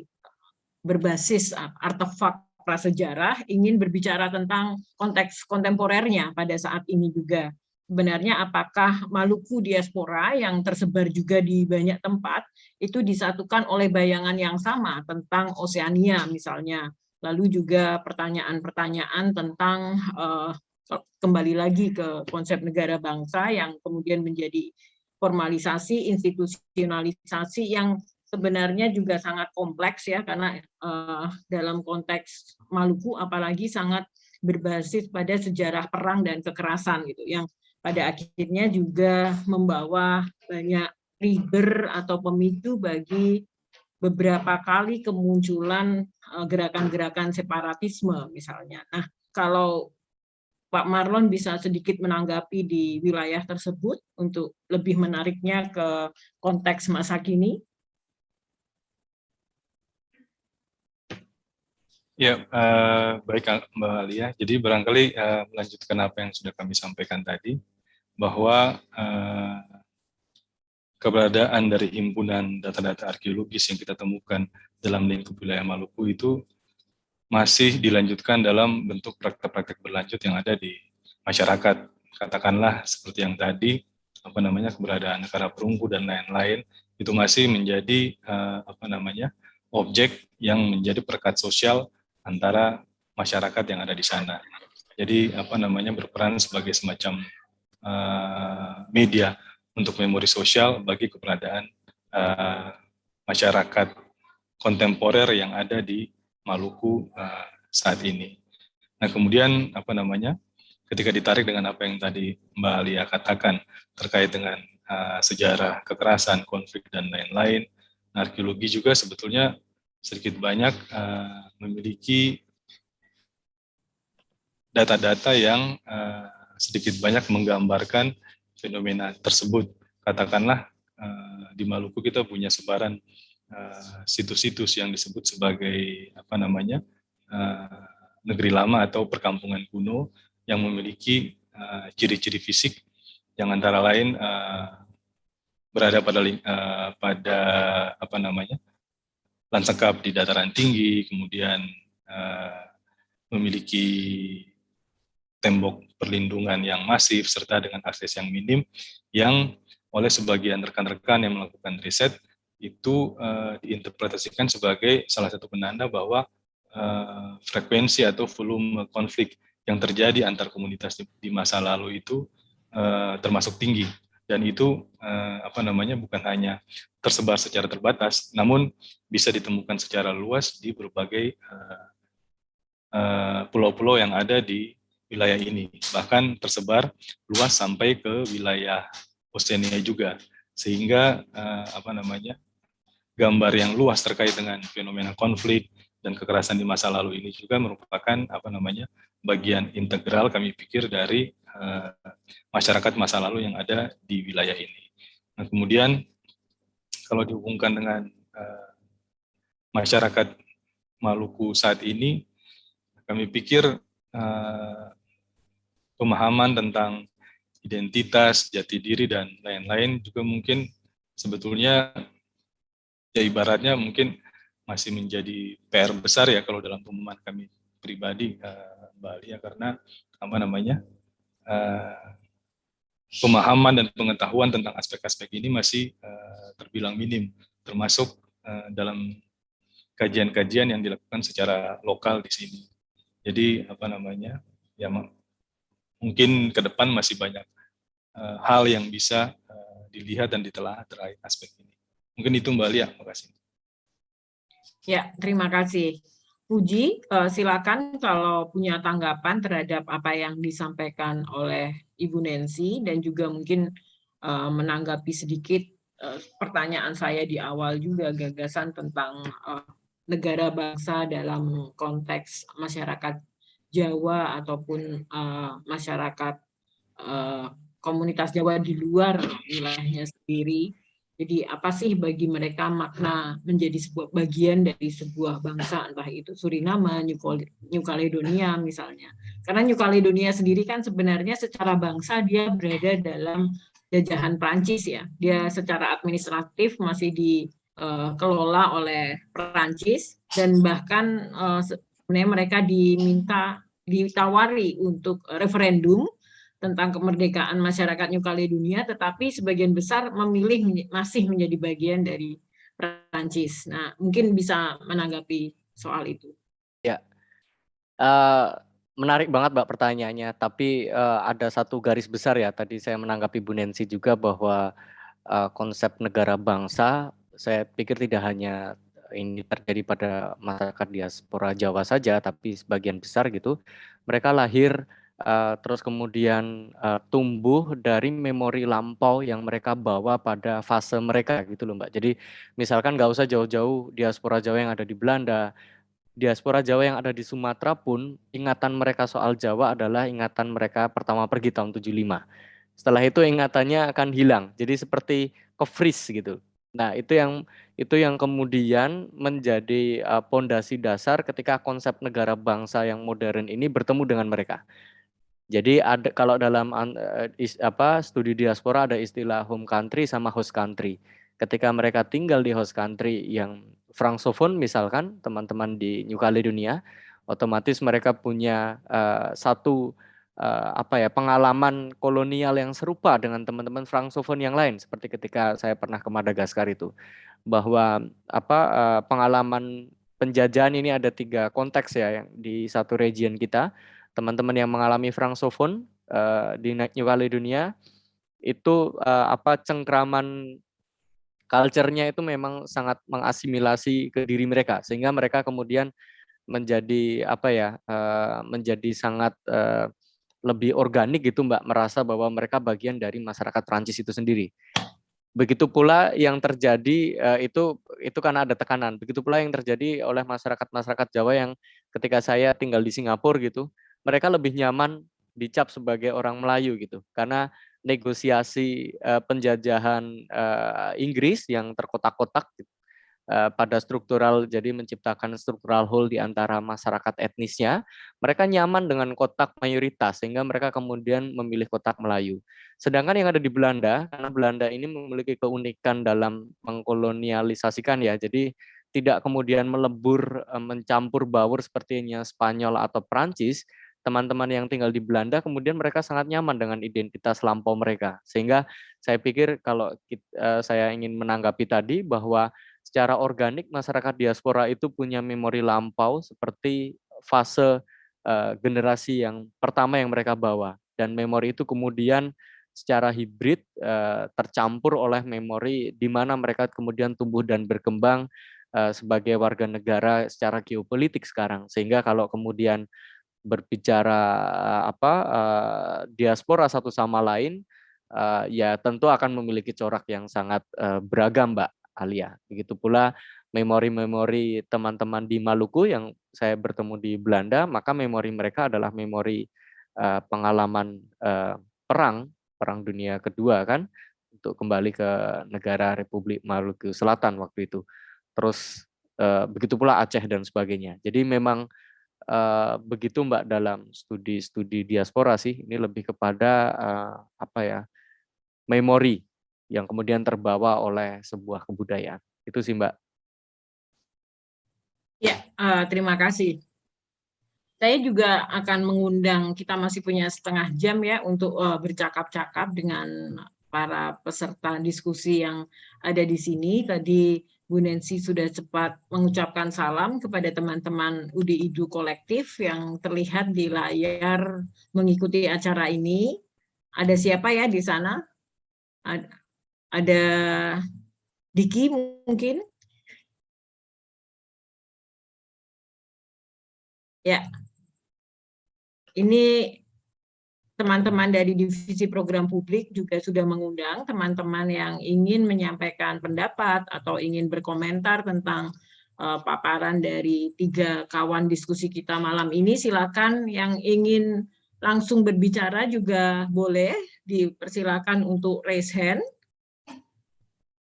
berbasis artefak prasejarah, ingin berbicara tentang konteks kontemporernya pada saat ini juga. Sebenarnya apakah Maluku diaspora yang tersebar juga di banyak tempat itu disatukan oleh bayangan yang sama tentang Oseania misalnya. Lalu juga pertanyaan-pertanyaan tentang kembali lagi ke konsep negara bangsa yang kemudian menjadi formalisasi, institusionalisasi yang sebenarnya juga sangat kompleks ya, karena dalam konteks Maluku apalagi sangat berbasis pada sejarah perang dan kekerasan gitu, yang pada akhirnya juga membawa banyak trigger atau pemicu bagi beberapa kali kemunculan gerakan-gerakan separatisme misalnya. Nah, kalau Pak Marlon bisa sedikit menanggapi di wilayah tersebut untuk lebih menariknya ke konteks masa kini. Ya, baik Mbak Alia. Jadi barangkali melanjutkan apa yang sudah kami sampaikan tadi, bahwa keberadaan dari himpunan data-data arkeologis yang kita temukan dalam lingkup wilayah Maluku itu masih dilanjutkan dalam bentuk praktek-praktek berlanjut yang ada di masyarakat. Katakanlah seperti yang tadi, keberadaan negara perunggu dan lain-lain, itu masih menjadi objek yang menjadi perekat sosial antara masyarakat yang ada di sana. Jadi berperan sebagai semacam media untuk memori sosial bagi keberadaan masyarakat kontemporer yang ada di Maluku saat ini. Nah, kemudian ketika ditarik dengan apa yang tadi Mbak Alia katakan terkait dengan sejarah kekerasan, konflik dan lain-lain, arkeologi juga sebetulnya sedikit banyak memiliki data-data yang sedikit banyak menggambarkan fenomena tersebut. Katakanlah di Maluku kita punya sebaran situs-situs yang disebut sebagai negeri lama atau perkampungan kuno yang memiliki ciri-ciri fisik yang antara lain berada pada lanskap di dataran tinggi, kemudian memiliki tembok perlindungan yang masif serta dengan akses yang minim, yang oleh sebagian rekan-rekan yang melakukan riset itu diinterpretasikan sebagai salah satu penanda bahwa frekuensi atau volume konflik yang terjadi antar komunitas di masa lalu itu termasuk tinggi, dan itu bukan hanya tersebar secara terbatas, namun bisa ditemukan secara luas di berbagai pulau-pulau yang ada di wilayah ini, bahkan tersebar luas sampai ke wilayah Oseania juga, sehingga gambar yang luas terkait dengan fenomena konflik dan kekerasan di masa lalu ini juga merupakan bagian integral kami pikir dari masyarakat masa lalu yang ada di wilayah ini. Nah, kemudian kalau dihubungkan dengan masyarakat Maluku saat ini, kami pikir pemahaman tentang identitas, jati diri, dan lain-lain juga mungkin sebetulnya ya ibaratnya mungkin masih menjadi PR besar ya kalau dalam pemahaman kami pribadi, Mbak Alia, karena pemahaman dan pengetahuan tentang aspek-aspek ini masih terbilang minim, termasuk dalam kajian-kajian yang dilakukan secara lokal di sini. Jadi ya mungkin ke depan masih banyak hal yang bisa dilihat dan ditelah terkait aspek ini. Mungkin itu Mbak Alia, terima kasih. Ya, terima kasih. Puji, silakan kalau punya tanggapan terhadap apa yang disampaikan oleh Ibu Nancy, dan juga mungkin menanggapi sedikit pertanyaan saya di awal juga, gagasan tentang negara bangsa dalam konteks masyarakat Jawa ataupun masyarakat komunitas Jawa di luar wilayahnya sendiri. Jadi apa sih bagi mereka makna menjadi sebuah bagian dari sebuah bangsa, entah itu Suriname, New Caledonia misalnya. Karena New Caledonia sendiri kan sebenarnya secara bangsa dia berada dalam jajahan Prancis ya. Dia secara administratif masih dikelola oleh Prancis, dan bahkan sebenarnya mereka ditawari untuk referendum tentang kemerdekaan masyarakat New Caledonia, tetapi sebagian besar memilih masih menjadi bagian dari Prancis. Nah, mungkin bisa menanggapi soal itu. Ya, menarik banget Mbak pertanyaannya, tapi ada satu garis besar ya, tadi saya menanggapi Bu Nancy juga bahwa konsep negara bangsa, saya pikir tidak hanya ini terjadi pada masyarakat diaspora Jawa saja, tapi sebagian besar gitu, mereka lahir terus kemudian tumbuh dari memori lampau yang mereka bawa pada fase mereka gitu loh Mbak. Jadi misalkan nggak usah jauh-jauh diaspora Jawa yang ada di Belanda, diaspora Jawa yang ada di Sumatera pun ingatan mereka soal Jawa adalah ingatan mereka pertama pergi tahun 75. Setelah itu ingatannya akan hilang. Jadi seperti ke-freeze gitu. Nah, itu yang kemudian menjadi pondasi dasar ketika konsep negara bangsa yang modern ini bertemu dengan mereka. Jadi ada kalau dalam studi diaspora ada istilah home country sama host country. Ketika mereka tinggal di host country yang Francophone misalkan teman-teman di New Caledonia, otomatis mereka punya satu pengalaman kolonial yang serupa dengan teman-teman Francophone yang lain, seperti ketika saya pernah ke Madagaskar itu, bahwa pengalaman penjajahan ini ada 3 konteks ya yang di satu region kita. Teman-teman yang mengalami Francophone di New Caledonia itu cengkraman culture-nya itu memang sangat mengasimilasi ke diri mereka, sehingga mereka kemudian menjadi menjadi sangat lebih organik gitu Mbak, merasa bahwa mereka bagian dari masyarakat Prancis itu sendiri. Begitu pula yang terjadi itu karena ada tekanan. Begitu pula yang terjadi oleh masyarakat Jawa yang ketika saya tinggal di Singapura gitu, mereka lebih nyaman dicap sebagai orang Melayu gitu, karena negosiasi penjajahan Inggris yang terkotak-kotak gitu, pada struktural, jadi menciptakan struktural hole di antara masyarakat etnisnya, mereka nyaman dengan kotak mayoritas sehingga mereka kemudian memilih kotak Melayu. Sedangkan yang ada di Belanda, karena Belanda ini memiliki keunikan dalam mengkolonialisasikan ya, jadi tidak kemudian melebur mencampur baur sepertinya Spanyol atau Prancis. Teman-teman yang tinggal di Belanda kemudian mereka sangat nyaman dengan identitas lampau mereka, sehingga saya pikir kalau saya ingin menanggapi tadi bahwa secara organik masyarakat diaspora itu punya memori lampau seperti fase generasi yang pertama yang mereka bawa, dan memori itu kemudian secara hibrid tercampur oleh memori di mana mereka kemudian tumbuh dan berkembang sebagai warga negara secara geopolitik sekarang, sehingga kalau kemudian berbicara diaspora satu sama lain ya tentu akan memiliki corak yang sangat beragam Mbak Alia. Begitu pula memori-memori teman-teman di Maluku yang saya bertemu di Belanda, maka memori mereka adalah memori pengalaman perang dunia kedua kan, untuk kembali ke negara Republik Maluku Selatan waktu itu. Terus begitu pula Aceh dan sebagainya. Jadi memang begitu Mbak dalam studi diaspora sih, ini lebih kepada memori yang kemudian terbawa oleh sebuah kebudayaan. Itu sih Mbak. Ya, terima kasih. Saya juga akan mengundang, kita masih punya setengah jam ya untuk bercakap-cakap dengan para peserta diskusi yang ada di sini. Tadi Bu Nancy sudah cepat mengucapkan salam kepada teman-teman UDIDU kolektif yang terlihat di layar mengikuti acara ini. Ada siapa ya di sana? Ada Diki mungkin? Ya. Ini teman-teman dari Divisi Program Publik juga sudah mengundang teman-teman yang ingin menyampaikan pendapat atau ingin berkomentar tentang paparan dari 3 kawan diskusi kita malam ini. Silakan yang ingin langsung berbicara juga boleh, dipersilakan untuk raise hand.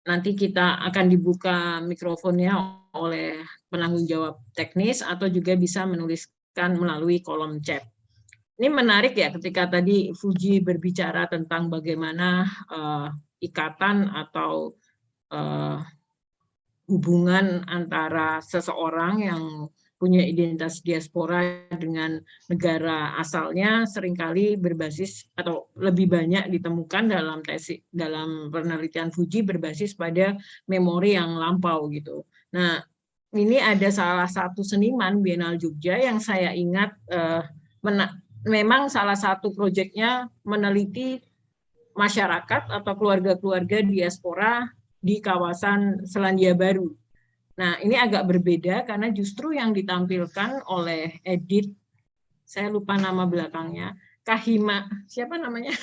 Nanti kita akan dibuka mikrofonnya oleh penanggung jawab teknis atau juga bisa menuliskan melalui kolom chat. Ini menarik ya ketika tadi Fuji berbicara tentang bagaimana ikatan atau hubungan antara seseorang yang punya identitas diaspora dengan negara asalnya seringkali berbasis atau lebih banyak ditemukan dalam penelitian Fuji berbasis pada memori yang lampau gitu. Nah, ini ada salah satu seniman Biennale Jogja yang saya ingat memang salah satu proyeknya meneliti masyarakat atau keluarga-keluarga diaspora di kawasan Selandia Baru. Nah, ini agak berbeda karena justru yang ditampilkan oleh Edith, saya lupa nama belakangnya, Kahima, siapa namanya?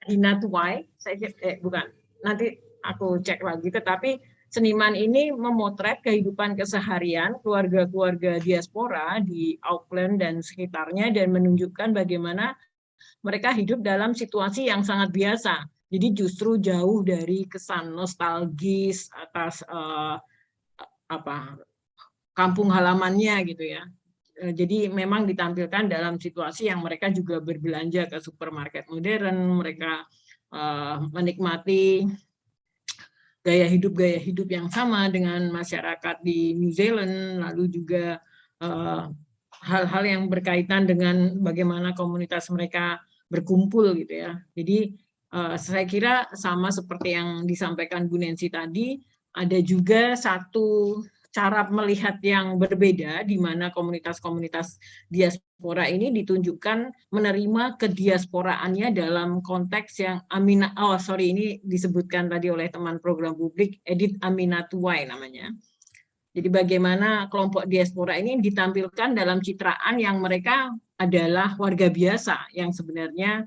Hinatuwai, saya bukan. Nanti aku cek lagi. Tetapi seniman ini memotret kehidupan keseharian keluarga-keluarga diaspora di Auckland dan sekitarnya dan menunjukkan bagaimana mereka hidup dalam situasi yang sangat biasa. Jadi justru jauh dari kesan nostalgis atas kampung halamannya gitu ya. Jadi memang ditampilkan dalam situasi yang mereka juga berbelanja ke supermarket modern, mereka menikmati gaya hidup yang sama dengan masyarakat di New Zealand, lalu juga hal-hal yang berkaitan dengan bagaimana komunitas mereka berkumpul gitu ya. Jadi saya kira sama seperti yang disampaikan Bu Nancy tadi, ada juga satu cara melihat yang berbeda di mana komunitas-komunitas diaspora ini ditunjukkan menerima kediasporaannya dalam konteks yang ini disebutkan tadi oleh teman program publik Edith Aminatuwai namanya. Jadi bagaimana kelompok diaspora ini ditampilkan dalam citraan yang mereka adalah warga biasa yang sebenarnya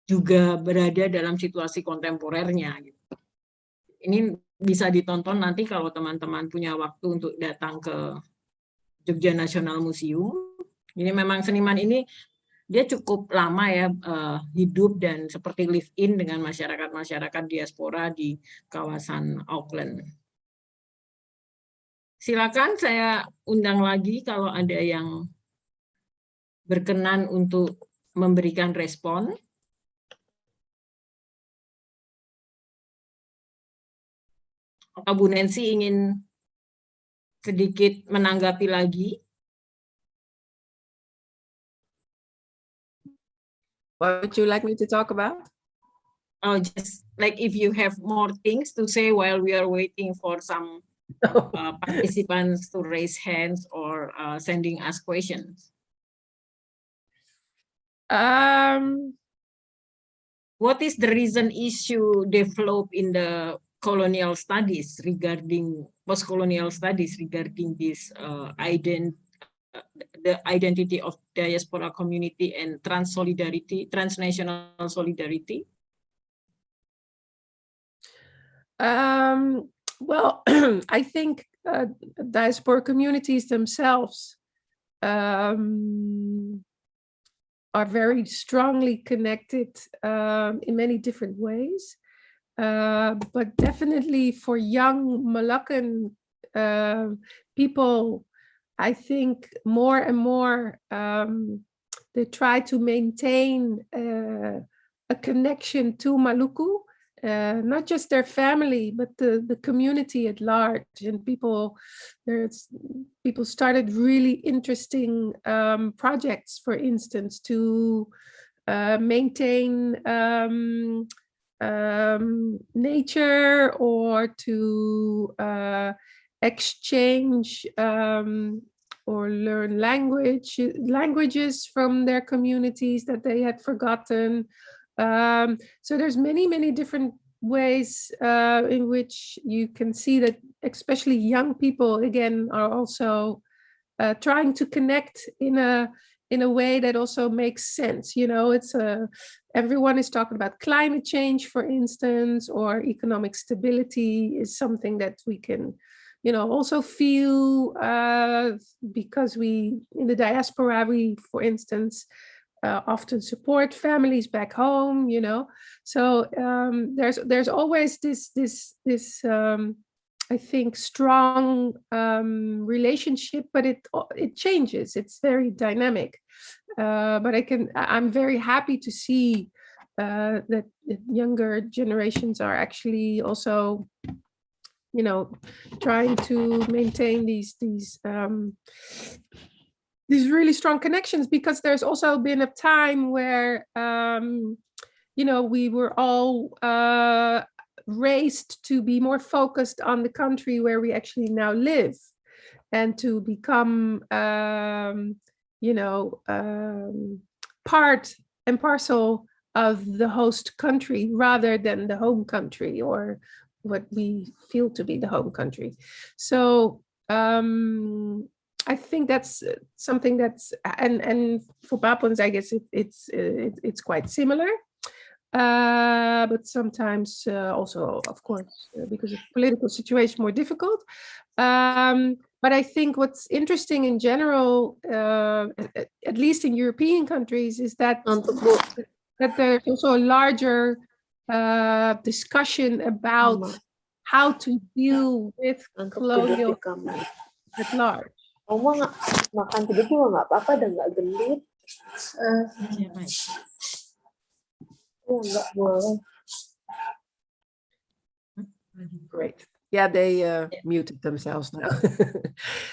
juga berada dalam situasi kontemporernya. Ini bisa ditonton nanti kalau teman-teman punya waktu untuk datang ke Jogja National Museum. Ini memang seniman ini dia cukup lama ya hidup dan seperti live in dengan masyarakat diaspora di kawasan Auckland. Silakan saya undang lagi kalau ada yang berkenan untuk memberikan respon. Atau Bu Nancy ingin sedikit menanggapi lagi? What would you like me to talk about? Oh, just like if you have more things to say while we are waiting for some participants to raise hands or sending us questions. What is the reason issue developed in the colonial studies regarding post-colonial studies regarding this the identity of diaspora community and transnational solidarity? Well, I think diaspora communities themselves are very strongly connected in many different ways. But definitely for young Moluccan people, I think more and more they try to maintain a connection to Maluku, not just their family, but the community at large. And people started really interesting projects, for instance, to maintain nature or to exchange or learn languages from their communities that they had forgotten. So there's many different ways in which you can see that especially young people again are also trying to connect in a way that also makes sense. You know, it's everyone is talking about climate change, for instance, or economic stability is something that we can, you know, also feel because we in the diaspora, we, for instance, often support families back home, you know. So there's always this I think strong relationship, but it changes. It's very dynamic. But I'm very happy to see that younger generations are actually also, you know, trying to maintain these really strong connections, because there's also been a time where you know, we were all raised to be more focused on the country where we actually now live, and to become you know, part and parcel of the host country rather than the home country, or what we feel to be the home country. So I think that's something that's, and for Papuans, I guess it's quite similar. But sometimes also, of course, because of political situation, more difficult. But I think what's interesting in general, at least in European countries, is that there's also a larger discussion about how to deal with colonial at large. Oma nggak makan tidur juga nggak apa-apa, dan nggak gendut. Nggak boleh. Great. Yeah, they muted themselves now.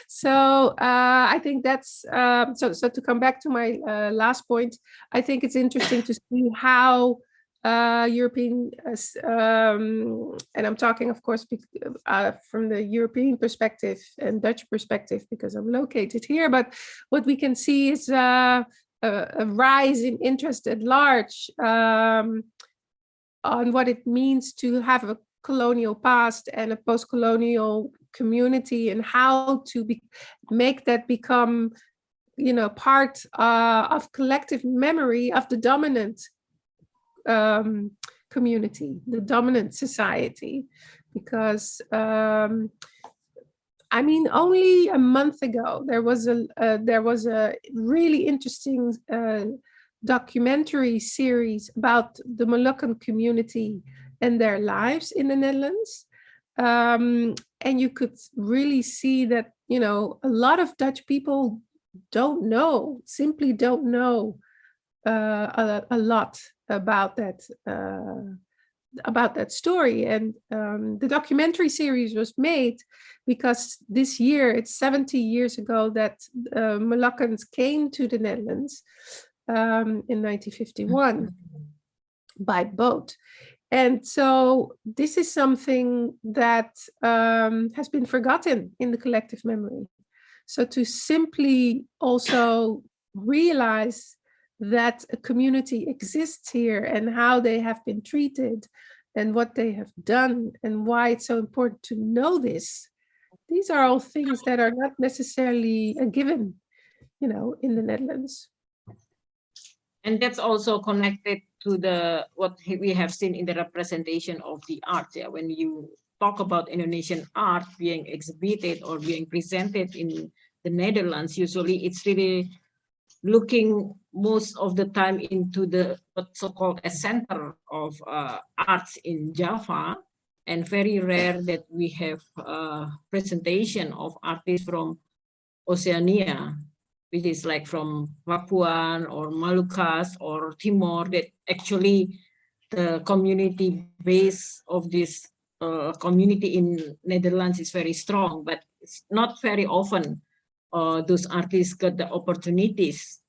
So I think that's so to come back to my last point, I think it's interesting to see how European, and I'm talking, of course, from the European perspective and Dutch perspective, because I'm located here, but what we can see is a rise in interest at large on what it means to have a colonial past and a post-colonial community, and how to make that become, part of collective memory of the dominant community, the dominant society. Because I mean, only a month ago there was a really interesting documentary series about the Moluccan community and their lives in the Netherlands, and you could really see that a lot of Dutch people simply don't know a lot about that story. And the documentary series was made because this year it's 70 years ago that Moluccans came to the Netherlands in 1951 by boat. And so this is something that has been forgotten in the collective memory. So to simply also realize that a community exists here and how they have been treated and what they have done and why it's so important to know this. These are all things that are not necessarily a given, in the Netherlands. And that's also connected to what we have seen in the representation of the art. Yeah, when you talk about Indonesian art being exhibited or being presented in the Netherlands, usually it's really looking most of the time into the what's so-called a center of arts in Java, and very rare that we have presentation of artists from Oceania, which is like from Papuan or Moluccas or Timor, that actually the community base of this community in Netherlands is very strong, but it's not very often those artists got the opportunities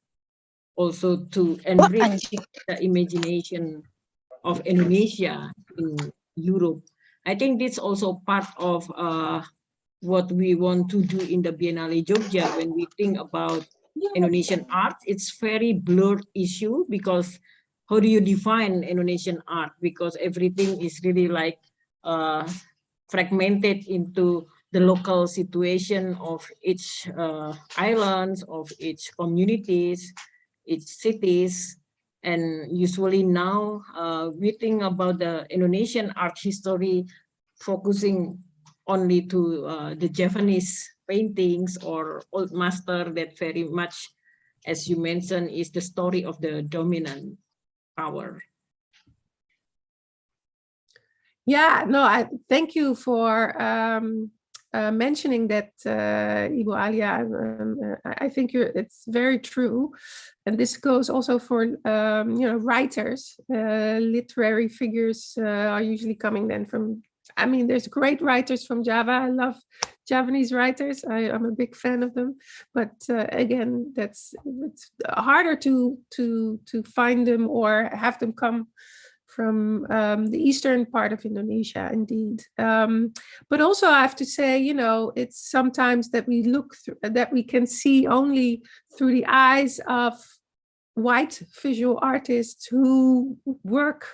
also to enrich the imagination of Indonesia in Europe. I think this also part of what we want to do in the Biennale Jogja. When we think about Indonesian art, it's very blurred issue, because how do you define Indonesian art? Because everything is really like fragmented into the local situation of each islands, of each communities, each cities. And usually now we think about the Indonesian art history focusing only to the Javanese paintings or old master, that very much, as you mentioned, is the story of the dominant power. Yeah, no, I thank you for mentioning that, Ibu Alia. I think it's very true, and this goes also for writers. Literary figures are usually coming then from. I mean, there's great writers from Java. I love Javanese writers. I'm a big fan of them. But again, it's harder to find them or have them come from the eastern part of Indonesia, indeed. But also, I have to say, it's sometimes that we look through, that we can see only through the eyes of white visual artists who work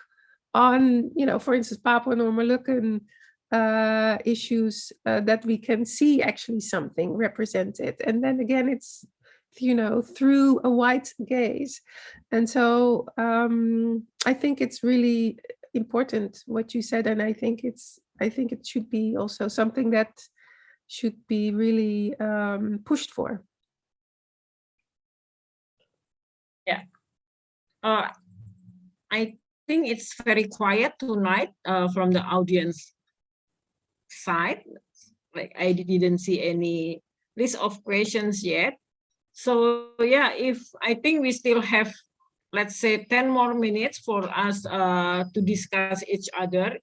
on, for instance, Papuan or Moluccan issues that we can see actually something represented. And then again, it's, through a wide gaze. And so I think it's really important what you said, and I think it should be also something that should be really pushed for. Yeah. I think it's very quiet tonight from the audience side. Like, I didn't see any list of questions yet. So yeah, I think we still have, let's say, 10 more minutes for us to discuss each other.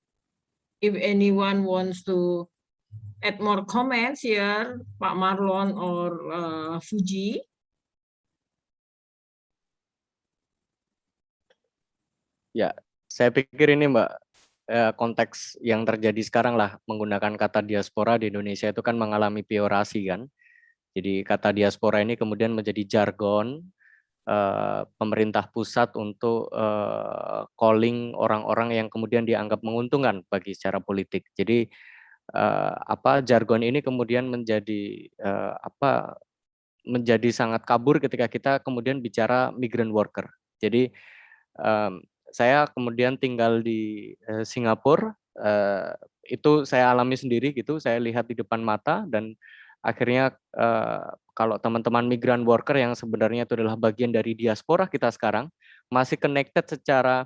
If anyone wants to add more comments here, Pak Marlon or Fuji. Ya, saya pikir ini Mbak, konteks yang terjadi sekarang lah, menggunakan kata diaspora di Indonesia itu kan mengalami piorasi kan. Jadi kata diaspora ini kemudian menjadi jargon pemerintah pusat untuk calling orang-orang yang kemudian dianggap menguntungkan bagi secara politik. Jadi jargon ini kemudian menjadi menjadi sangat kabur ketika kita kemudian bicara migrant worker. Jadi saya kemudian tinggal di Singapura, itu saya alami sendiri gitu, saya lihat di depan mata, dan akhirnya kalau teman-teman migran worker yang sebenarnya itu adalah bagian dari diaspora kita sekarang, masih connected secara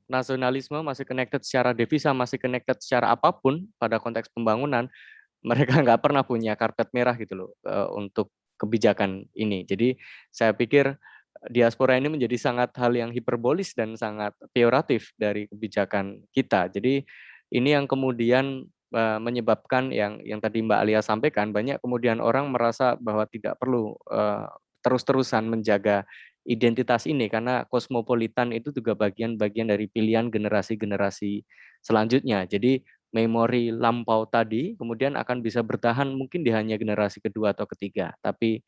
nasionalisme, masih connected secara devisa, masih connected secara apapun pada konteks pembangunan, mereka nggak pernah punya karpet merah gitu loh untuk kebijakan ini. Jadi saya pikir diaspora ini menjadi sangat hal yang hiperbolis dan sangat peoratif dari kebijakan kita. Jadi ini yang kemudian menyebabkan yang tadi Mbak Alia sampaikan, banyak kemudian orang merasa bahwa tidak perlu terus-terusan menjaga identitas ini karena kosmopolitan itu juga bagian-bagian dari pilihan generasi-generasi selanjutnya. Jadi memori lampau tadi kemudian akan bisa bertahan mungkin di hanya generasi kedua atau ketiga, tapi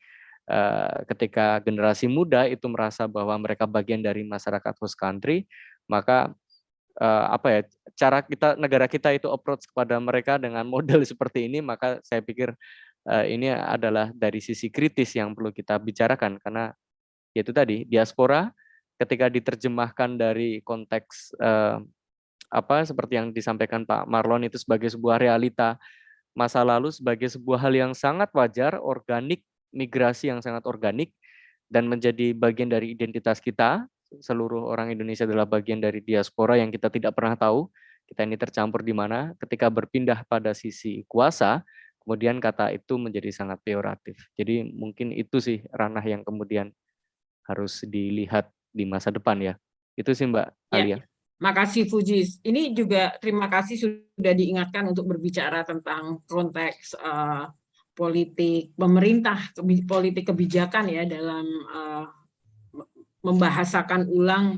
ketika generasi muda itu merasa bahwa mereka bagian dari masyarakat host country, maka cara negara kita itu approach kepada mereka dengan model seperti ini, maka saya pikir ini adalah dari sisi kritis yang perlu kita bicarakan, karena yaitu tadi diaspora ketika diterjemahkan dari konteks seperti yang disampaikan Pak Marlon itu sebagai sebuah realita masa lalu, sebagai sebuah hal yang sangat wajar, organik, migrasi yang sangat organik dan menjadi bagian dari identitas kita. Seluruh orang Indonesia adalah bagian dari diaspora yang kita tidak pernah tahu kita ini tercampur di mana. Ketika berpindah pada sisi kuasa, kemudian kata itu menjadi sangat peoratif. Jadi mungkin itu sih ranah yang kemudian harus dilihat di masa depan ya. Itu sih Mbak Alia. Makasih Fuji. Ini juga terima kasih sudah diingatkan untuk berbicara tentang konteks politik pemerintah, politik kebijakan ya dalam membahasakan ulang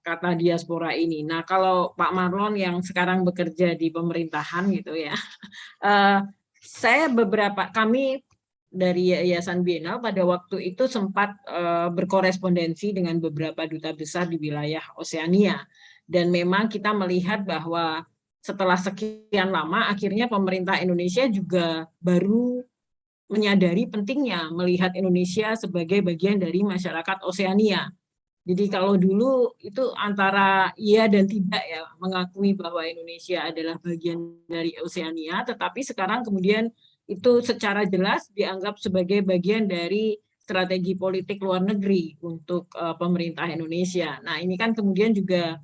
kata diaspora ini. Nah, kalau Pak Marlon yang sekarang bekerja di pemerintahan gitu ya, kami dari Yayasan Bienal pada waktu itu sempat berkorespondensi dengan beberapa duta besar di wilayah Oseania, dan memang kita melihat bahwa setelah sekian lama akhirnya pemerintah Indonesia juga baru menyadari pentingnya melihat Indonesia sebagai bagian dari masyarakat Oseania. Jadi kalau dulu itu antara iya dan tidak ya, mengakui bahwa Indonesia adalah bagian dari Oseania, tetapi sekarang kemudian itu secara jelas dianggap sebagai bagian dari strategi politik luar negeri untuk pemerintah Indonesia. Nah, ini kan kemudian juga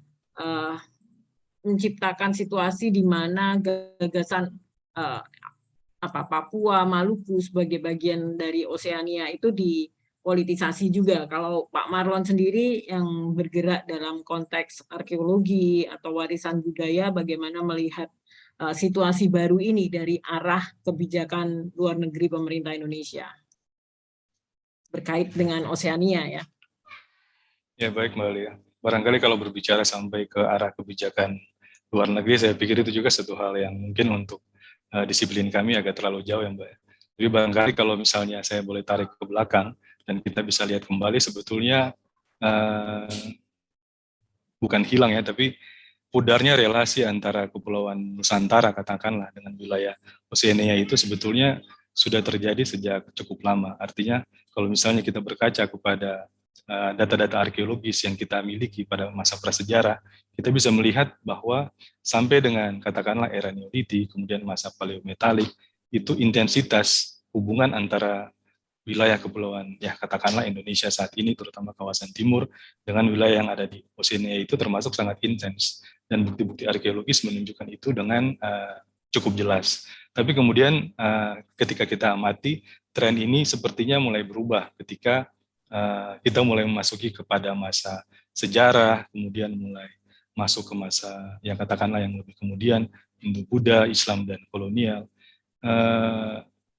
menciptakan situasi di mana gagasan Papua, Maluku sebagai bagian dari Oseania itu dipolitisasi juga. Kalau Pak Marlon sendiri yang bergerak dalam konteks arkeologi atau warisan budaya, bagaimana melihat situasi baru ini dari arah kebijakan luar negeri pemerintah Indonesia berkait dengan Oseania ya? Ya baik Mbak Alia. Barangkali kalau berbicara sampai ke arah kebijakan luar negeri, saya pikir itu juga satu hal yang mungkin untuk disiplin kami agak terlalu jauh ya Mbak. Jadi barangkali kalau misalnya saya boleh tarik ke belakang dan kita bisa lihat kembali, sebetulnya bukan hilang ya, tapi pudarnya relasi antara Kepulauan Nusantara katakanlah dengan wilayah Oseania itu sebetulnya sudah terjadi sejak cukup lama. Artinya kalau misalnya kita berkaca kepada data-data arkeologis yang kita miliki pada masa prasejarah, kita bisa melihat bahwa sampai dengan katakanlah era Neolitik, kemudian masa Paleometalik, itu intensitas hubungan antara wilayah kepulauan, ya katakanlah Indonesia saat ini, terutama kawasan timur, dengan wilayah yang ada di Oseania itu termasuk sangat intens. Dan bukti-bukti arkeologis menunjukkan itu dengan cukup jelas. Tapi kemudian ketika kita amati, tren ini sepertinya mulai berubah ketika kita mulai memasuki kepada masa sejarah, kemudian mulai masuk ke masa yang katakanlah yang lebih kemudian, Hindu-Buddha, Islam, dan kolonial.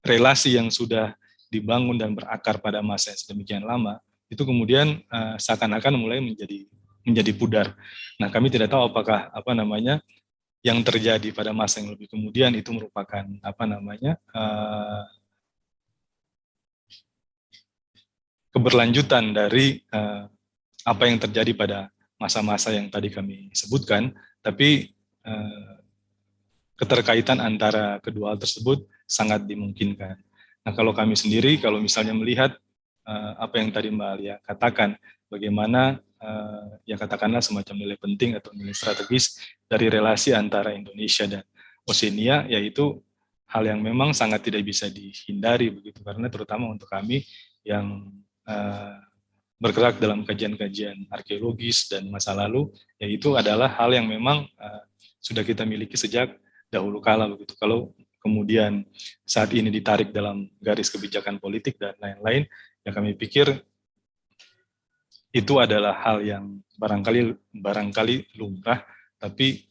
Relasi yang sudah dibangun dan berakar pada masa yang sedemikian lama, itu kemudian seakan-akan mulai menjadi pudar. Nah, kami tidak tahu apakah yang terjadi pada masa yang lebih kemudian itu merupakan keberlanjutan dari apa yang terjadi pada masa-masa yang tadi kami sebutkan, tapi keterkaitan antara kedua hal tersebut sangat dimungkinkan. Nah, kalau kami sendiri, kalau misalnya melihat apa yang tadi Mbak Alia katakan, bagaimana yang katakanlah semacam nilai penting atau nilai strategis dari relasi antara Indonesia dan Oseania, yaitu hal yang memang sangat tidak bisa dihindari begitu, karena terutama untuk kami yang bergerak dalam kajian-kajian arkeologis dan masa lalu, yaitu adalah hal yang memang sudah kita miliki sejak dahulu kala begitu. Kalau kemudian saat ini ditarik dalam garis kebijakan politik dan lain-lain, ya kami pikir itu adalah hal yang barangkali lumrah, tapi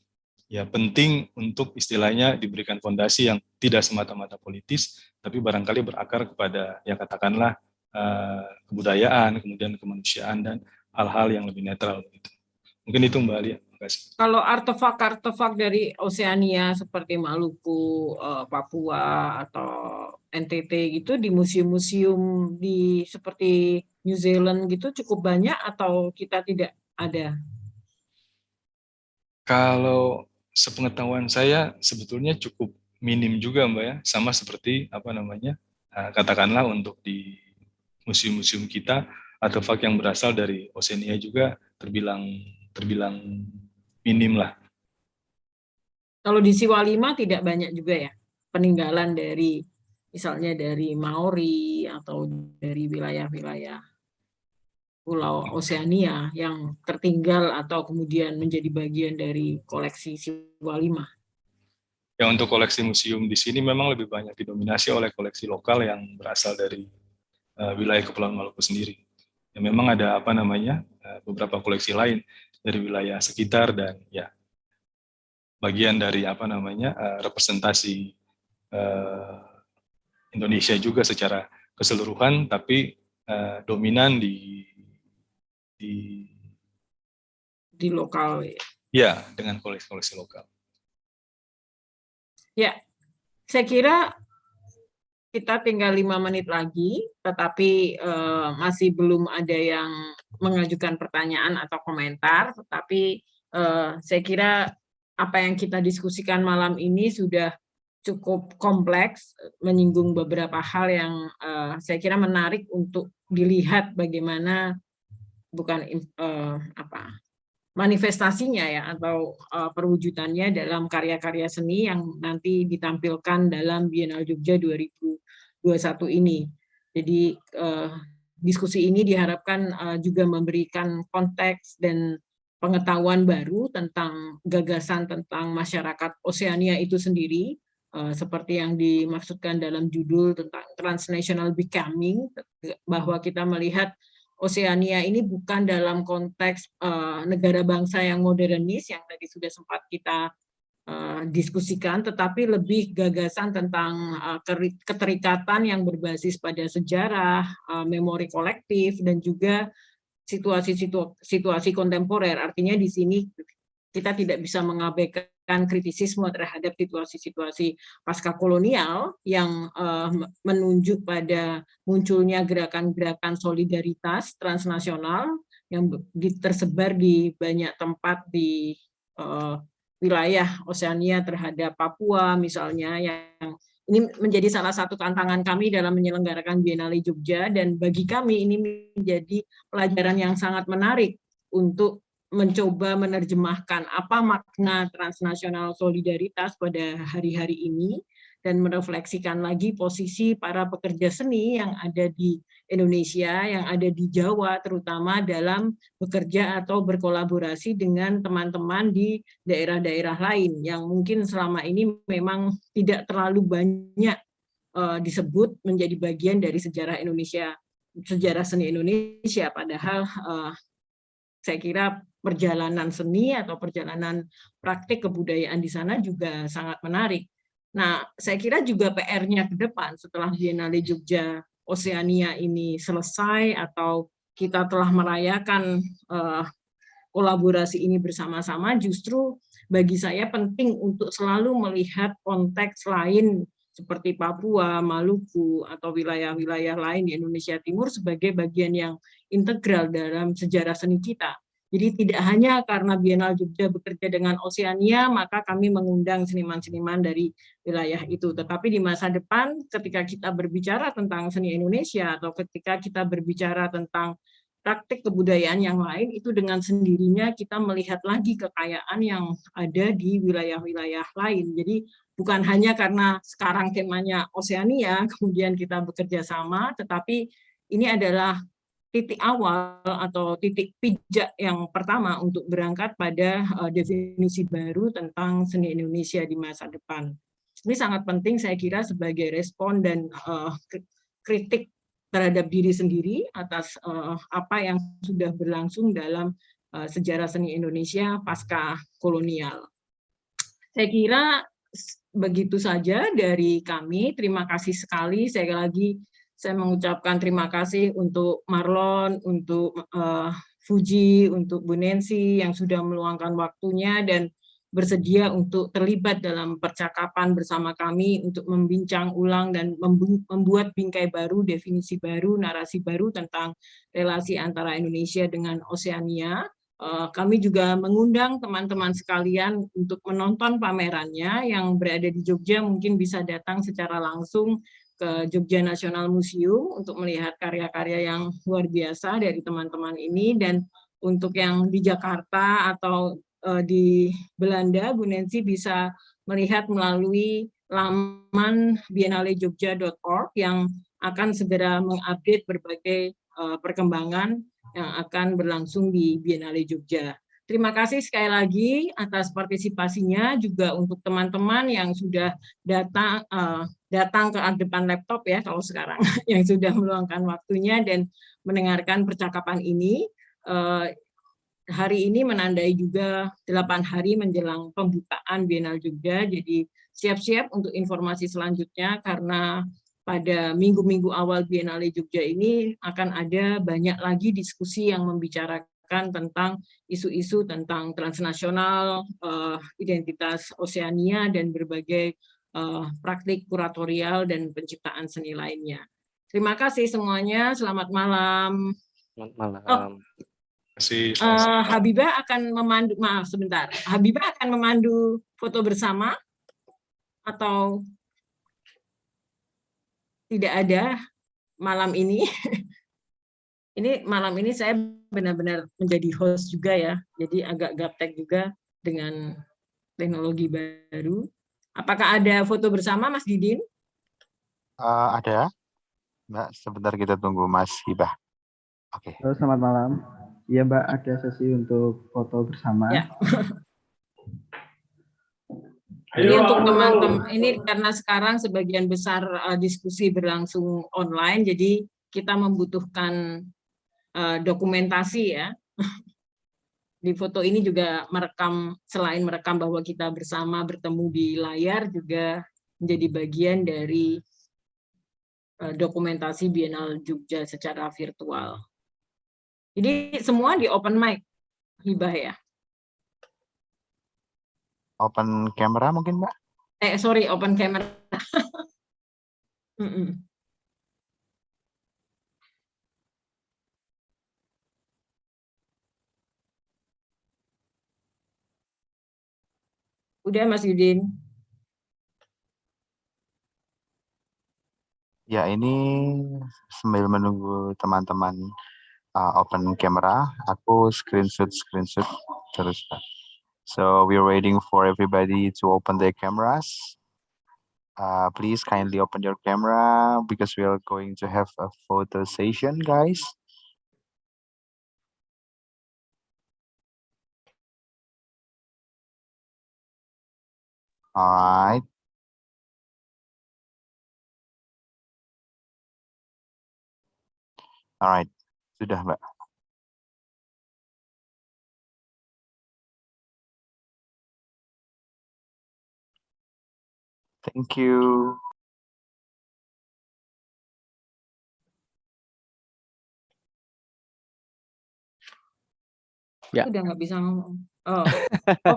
ya penting untuk istilahnya diberikan fondasi yang tidak semata-mata politis, tapi barangkali berakar kepada ya katakanlah kebudayaan, kemudian kemanusiaan dan hal-hal yang lebih netral gitu. Mungkin itu Mbak Alia. Kalau artefak-artefak dari Oseania seperti Maluku, Papua atau NTT gitu di museum-museum di seperti New Zealand gitu cukup banyak atau kita tidak ada? Kalau sepengetahuan saya sebetulnya cukup minim juga Mbak ya, sama seperti katakanlah untuk di museum-museum kita artefak yang berasal dari Oseania juga terbilang minim lah. Kalau di Siwalima tidak banyak juga ya peninggalan dari misalnya dari Maori atau dari wilayah-wilayah Pulau Oseania yang tertinggal atau kemudian menjadi bagian dari koleksi Siwalima. Ya, untuk koleksi museum di sini memang lebih banyak didominasi oleh koleksi lokal yang berasal dari wilayah Kepulauan Maluku sendiri. Ya, memang ada beberapa koleksi lain dari wilayah sekitar dan ya bagian dari representasi Indonesia juga secara keseluruhan, tapi dominan di lokal. Ya, dengan koleksi-koleksi lokal. Ya, saya kira kita tinggal 5 menit lagi, tetapi masih belum ada yang mengajukan pertanyaan atau komentar, tetapi saya kira apa yang kita diskusikan malam ini sudah cukup kompleks, menyinggung beberapa hal yang saya kira menarik untuk dilihat bagaimana manifestasinya ya atau perwujudannya dalam karya-karya seni yang nanti ditampilkan dalam Biennale Jogja 2021 ini. Jadi diskusi ini diharapkan juga memberikan konteks dan pengetahuan baru tentang gagasan tentang masyarakat Oseania itu sendiri, seperti yang dimaksudkan dalam judul tentang transnational becoming, bahwa kita melihat Oseania ini bukan dalam konteks negara bangsa yang modernis yang tadi sudah sempat kita diskusikan, tetapi lebih gagasan tentang keterikatan yang berbasis pada sejarah, memori kolektif, dan juga situasi kontemporer. Artinya di sini kita tidak bisa mengabaikan kritisisme terhadap situasi-situasi pasca kolonial yang menunjuk pada munculnya gerakan-gerakan solidaritas transnasional yang tersebar di banyak tempat di wilayah Oseania terhadap Papua misalnya, yang ini menjadi salah satu tantangan kami dalam menyelenggarakan Biennale Jogja, dan bagi kami ini menjadi pelajaran yang sangat menarik untuk mencoba menerjemahkan apa makna transnasional solidaritas pada hari-hari ini, dan merefleksikan lagi posisi para pekerja seni yang ada di Indonesia, yang ada di Jawa terutama, dalam bekerja atau berkolaborasi dengan teman-teman di daerah-daerah lain yang mungkin selama ini memang tidak terlalu banyak disebut menjadi bagian dari sejarah Indonesia, sejarah seni Indonesia. Padahal saya kira perjalanan seni atau perjalanan praktik kebudayaan di sana juga sangat menarik. Nah, saya kira juga PR-nya ke depan setelah Biennale Jogja Oseania ini selesai atau kita telah merayakan kolaborasi ini bersama-sama, justru bagi saya penting untuk selalu melihat konteks lain seperti Papua, Maluku, atau wilayah-wilayah lain di Indonesia Timur sebagai bagian yang integral dalam sejarah seni kita. Jadi tidak hanya karena Biennale Jogja bekerja dengan Oseania, maka kami mengundang seniman-seniman dari wilayah itu. Tetapi di masa depan, ketika kita berbicara tentang seni Indonesia, atau ketika kita berbicara tentang praktik kebudayaan yang lain, itu dengan sendirinya kita melihat lagi kekayaan yang ada di wilayah-wilayah lain. Jadi bukan hanya karena sekarang temanya Oseania, kemudian kita bekerja sama, tetapi ini adalah titik awal atau titik pijak yang pertama untuk berangkat pada definisi baru tentang seni Indonesia di masa depan. Ini sangat penting saya kira sebagai respon dan kritik terhadap diri sendiri atas apa yang sudah berlangsung dalam sejarah seni Indonesia pasca kolonial. Saya kira begitu saja dari kami. Terima kasih sekali. Sekali lagi saya mengucapkan terima kasih untuk Marlon, untuk Fuji, untuk Bu Nancy yang sudah meluangkan waktunya dan bersedia untuk terlibat dalam percakapan bersama kami untuk membincang ulang dan membuat bingkai baru, definisi baru, narasi baru tentang relasi antara Indonesia dengan Oseania. Kami juga mengundang teman-teman sekalian untuk menonton pamerannya yang berada di Jogja, mungkin bisa datang secara langsung ke Jogja National Museum untuk melihat karya-karya yang luar biasa dari teman-teman ini. Dan untuk yang di Jakarta atau di Belanda, Bu Nancy bisa melihat melalui laman biennalejogja.org yang akan segera mengupdate berbagai perkembangan yang akan berlangsung di Biennale Jogja. Terima kasih sekali lagi atas partisipasinya, juga untuk teman-teman yang sudah datang ke depan laptop ya kalau sekarang, yang sudah meluangkan waktunya dan mendengarkan percakapan ini. Hari ini menandai juga 8 hari menjelang pembukaan Biennale Jogja, jadi siap-siap untuk informasi selanjutnya karena pada minggu-minggu awal Biennale Jogja ini akan ada banyak lagi diskusi yang membicarakan tentang isu-isu tentang transnasional, identitas Oseania, dan berbagai praktik kuratorial dan penciptaan seni lainnya. Terima kasih semuanya, selamat malam. Selamat malam. Habibah akan memandu, maaf sebentar, Habibah akan memandu foto bersama atau tidak ada malam ini? Ini malam ini saya benar-benar menjadi host juga ya, jadi agak gaptek juga dengan teknologi baru. Apakah ada foto bersama, Mas Didin? Ada, Mbak. Sebentar kita tunggu Mas Hibah. Oke. Halo, selamat malam. Iya, Mbak, ada sesi untuk foto bersama. Ya. Ini untuk teman-teman, ini karena sekarang sebagian besar diskusi berlangsung online, jadi kita membutuhkan dokumentasi ya. Di foto ini juga merekam, selain merekam bahwa kita bersama bertemu di layar, juga menjadi bagian dari dokumentasi Biennale Jogja secara virtual. Jadi semua di open mic, Hibah ya? Open camera mungkin, Mbak? Sorry, open camera. Udah Mas Yudin. Ya, ini sambil menunggu teman-teman open camera, aku screenshot terus, Pak. So we're waiting for everybody to open their cameras. Please kindly open your camera because we are going to have a photo session, guys. All right. All right. Sudah, Mbak. Thank you. Ya. Udah nggak bisa ngomong. Oh.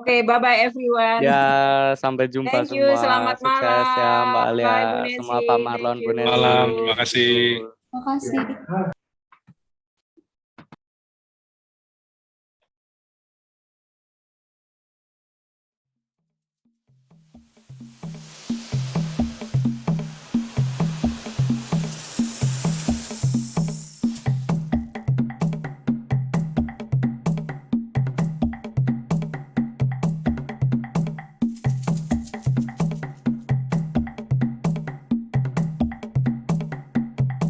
Oke, bye-bye everyone. Ya, sampai jumpa Thank you, semua. selamat Sukses ya Mbak malam. Alia, Bye Bu Nancy. semua Pak Marlon, Thank Bu you. Nancy. Malam, terima kasih. Terima kasih.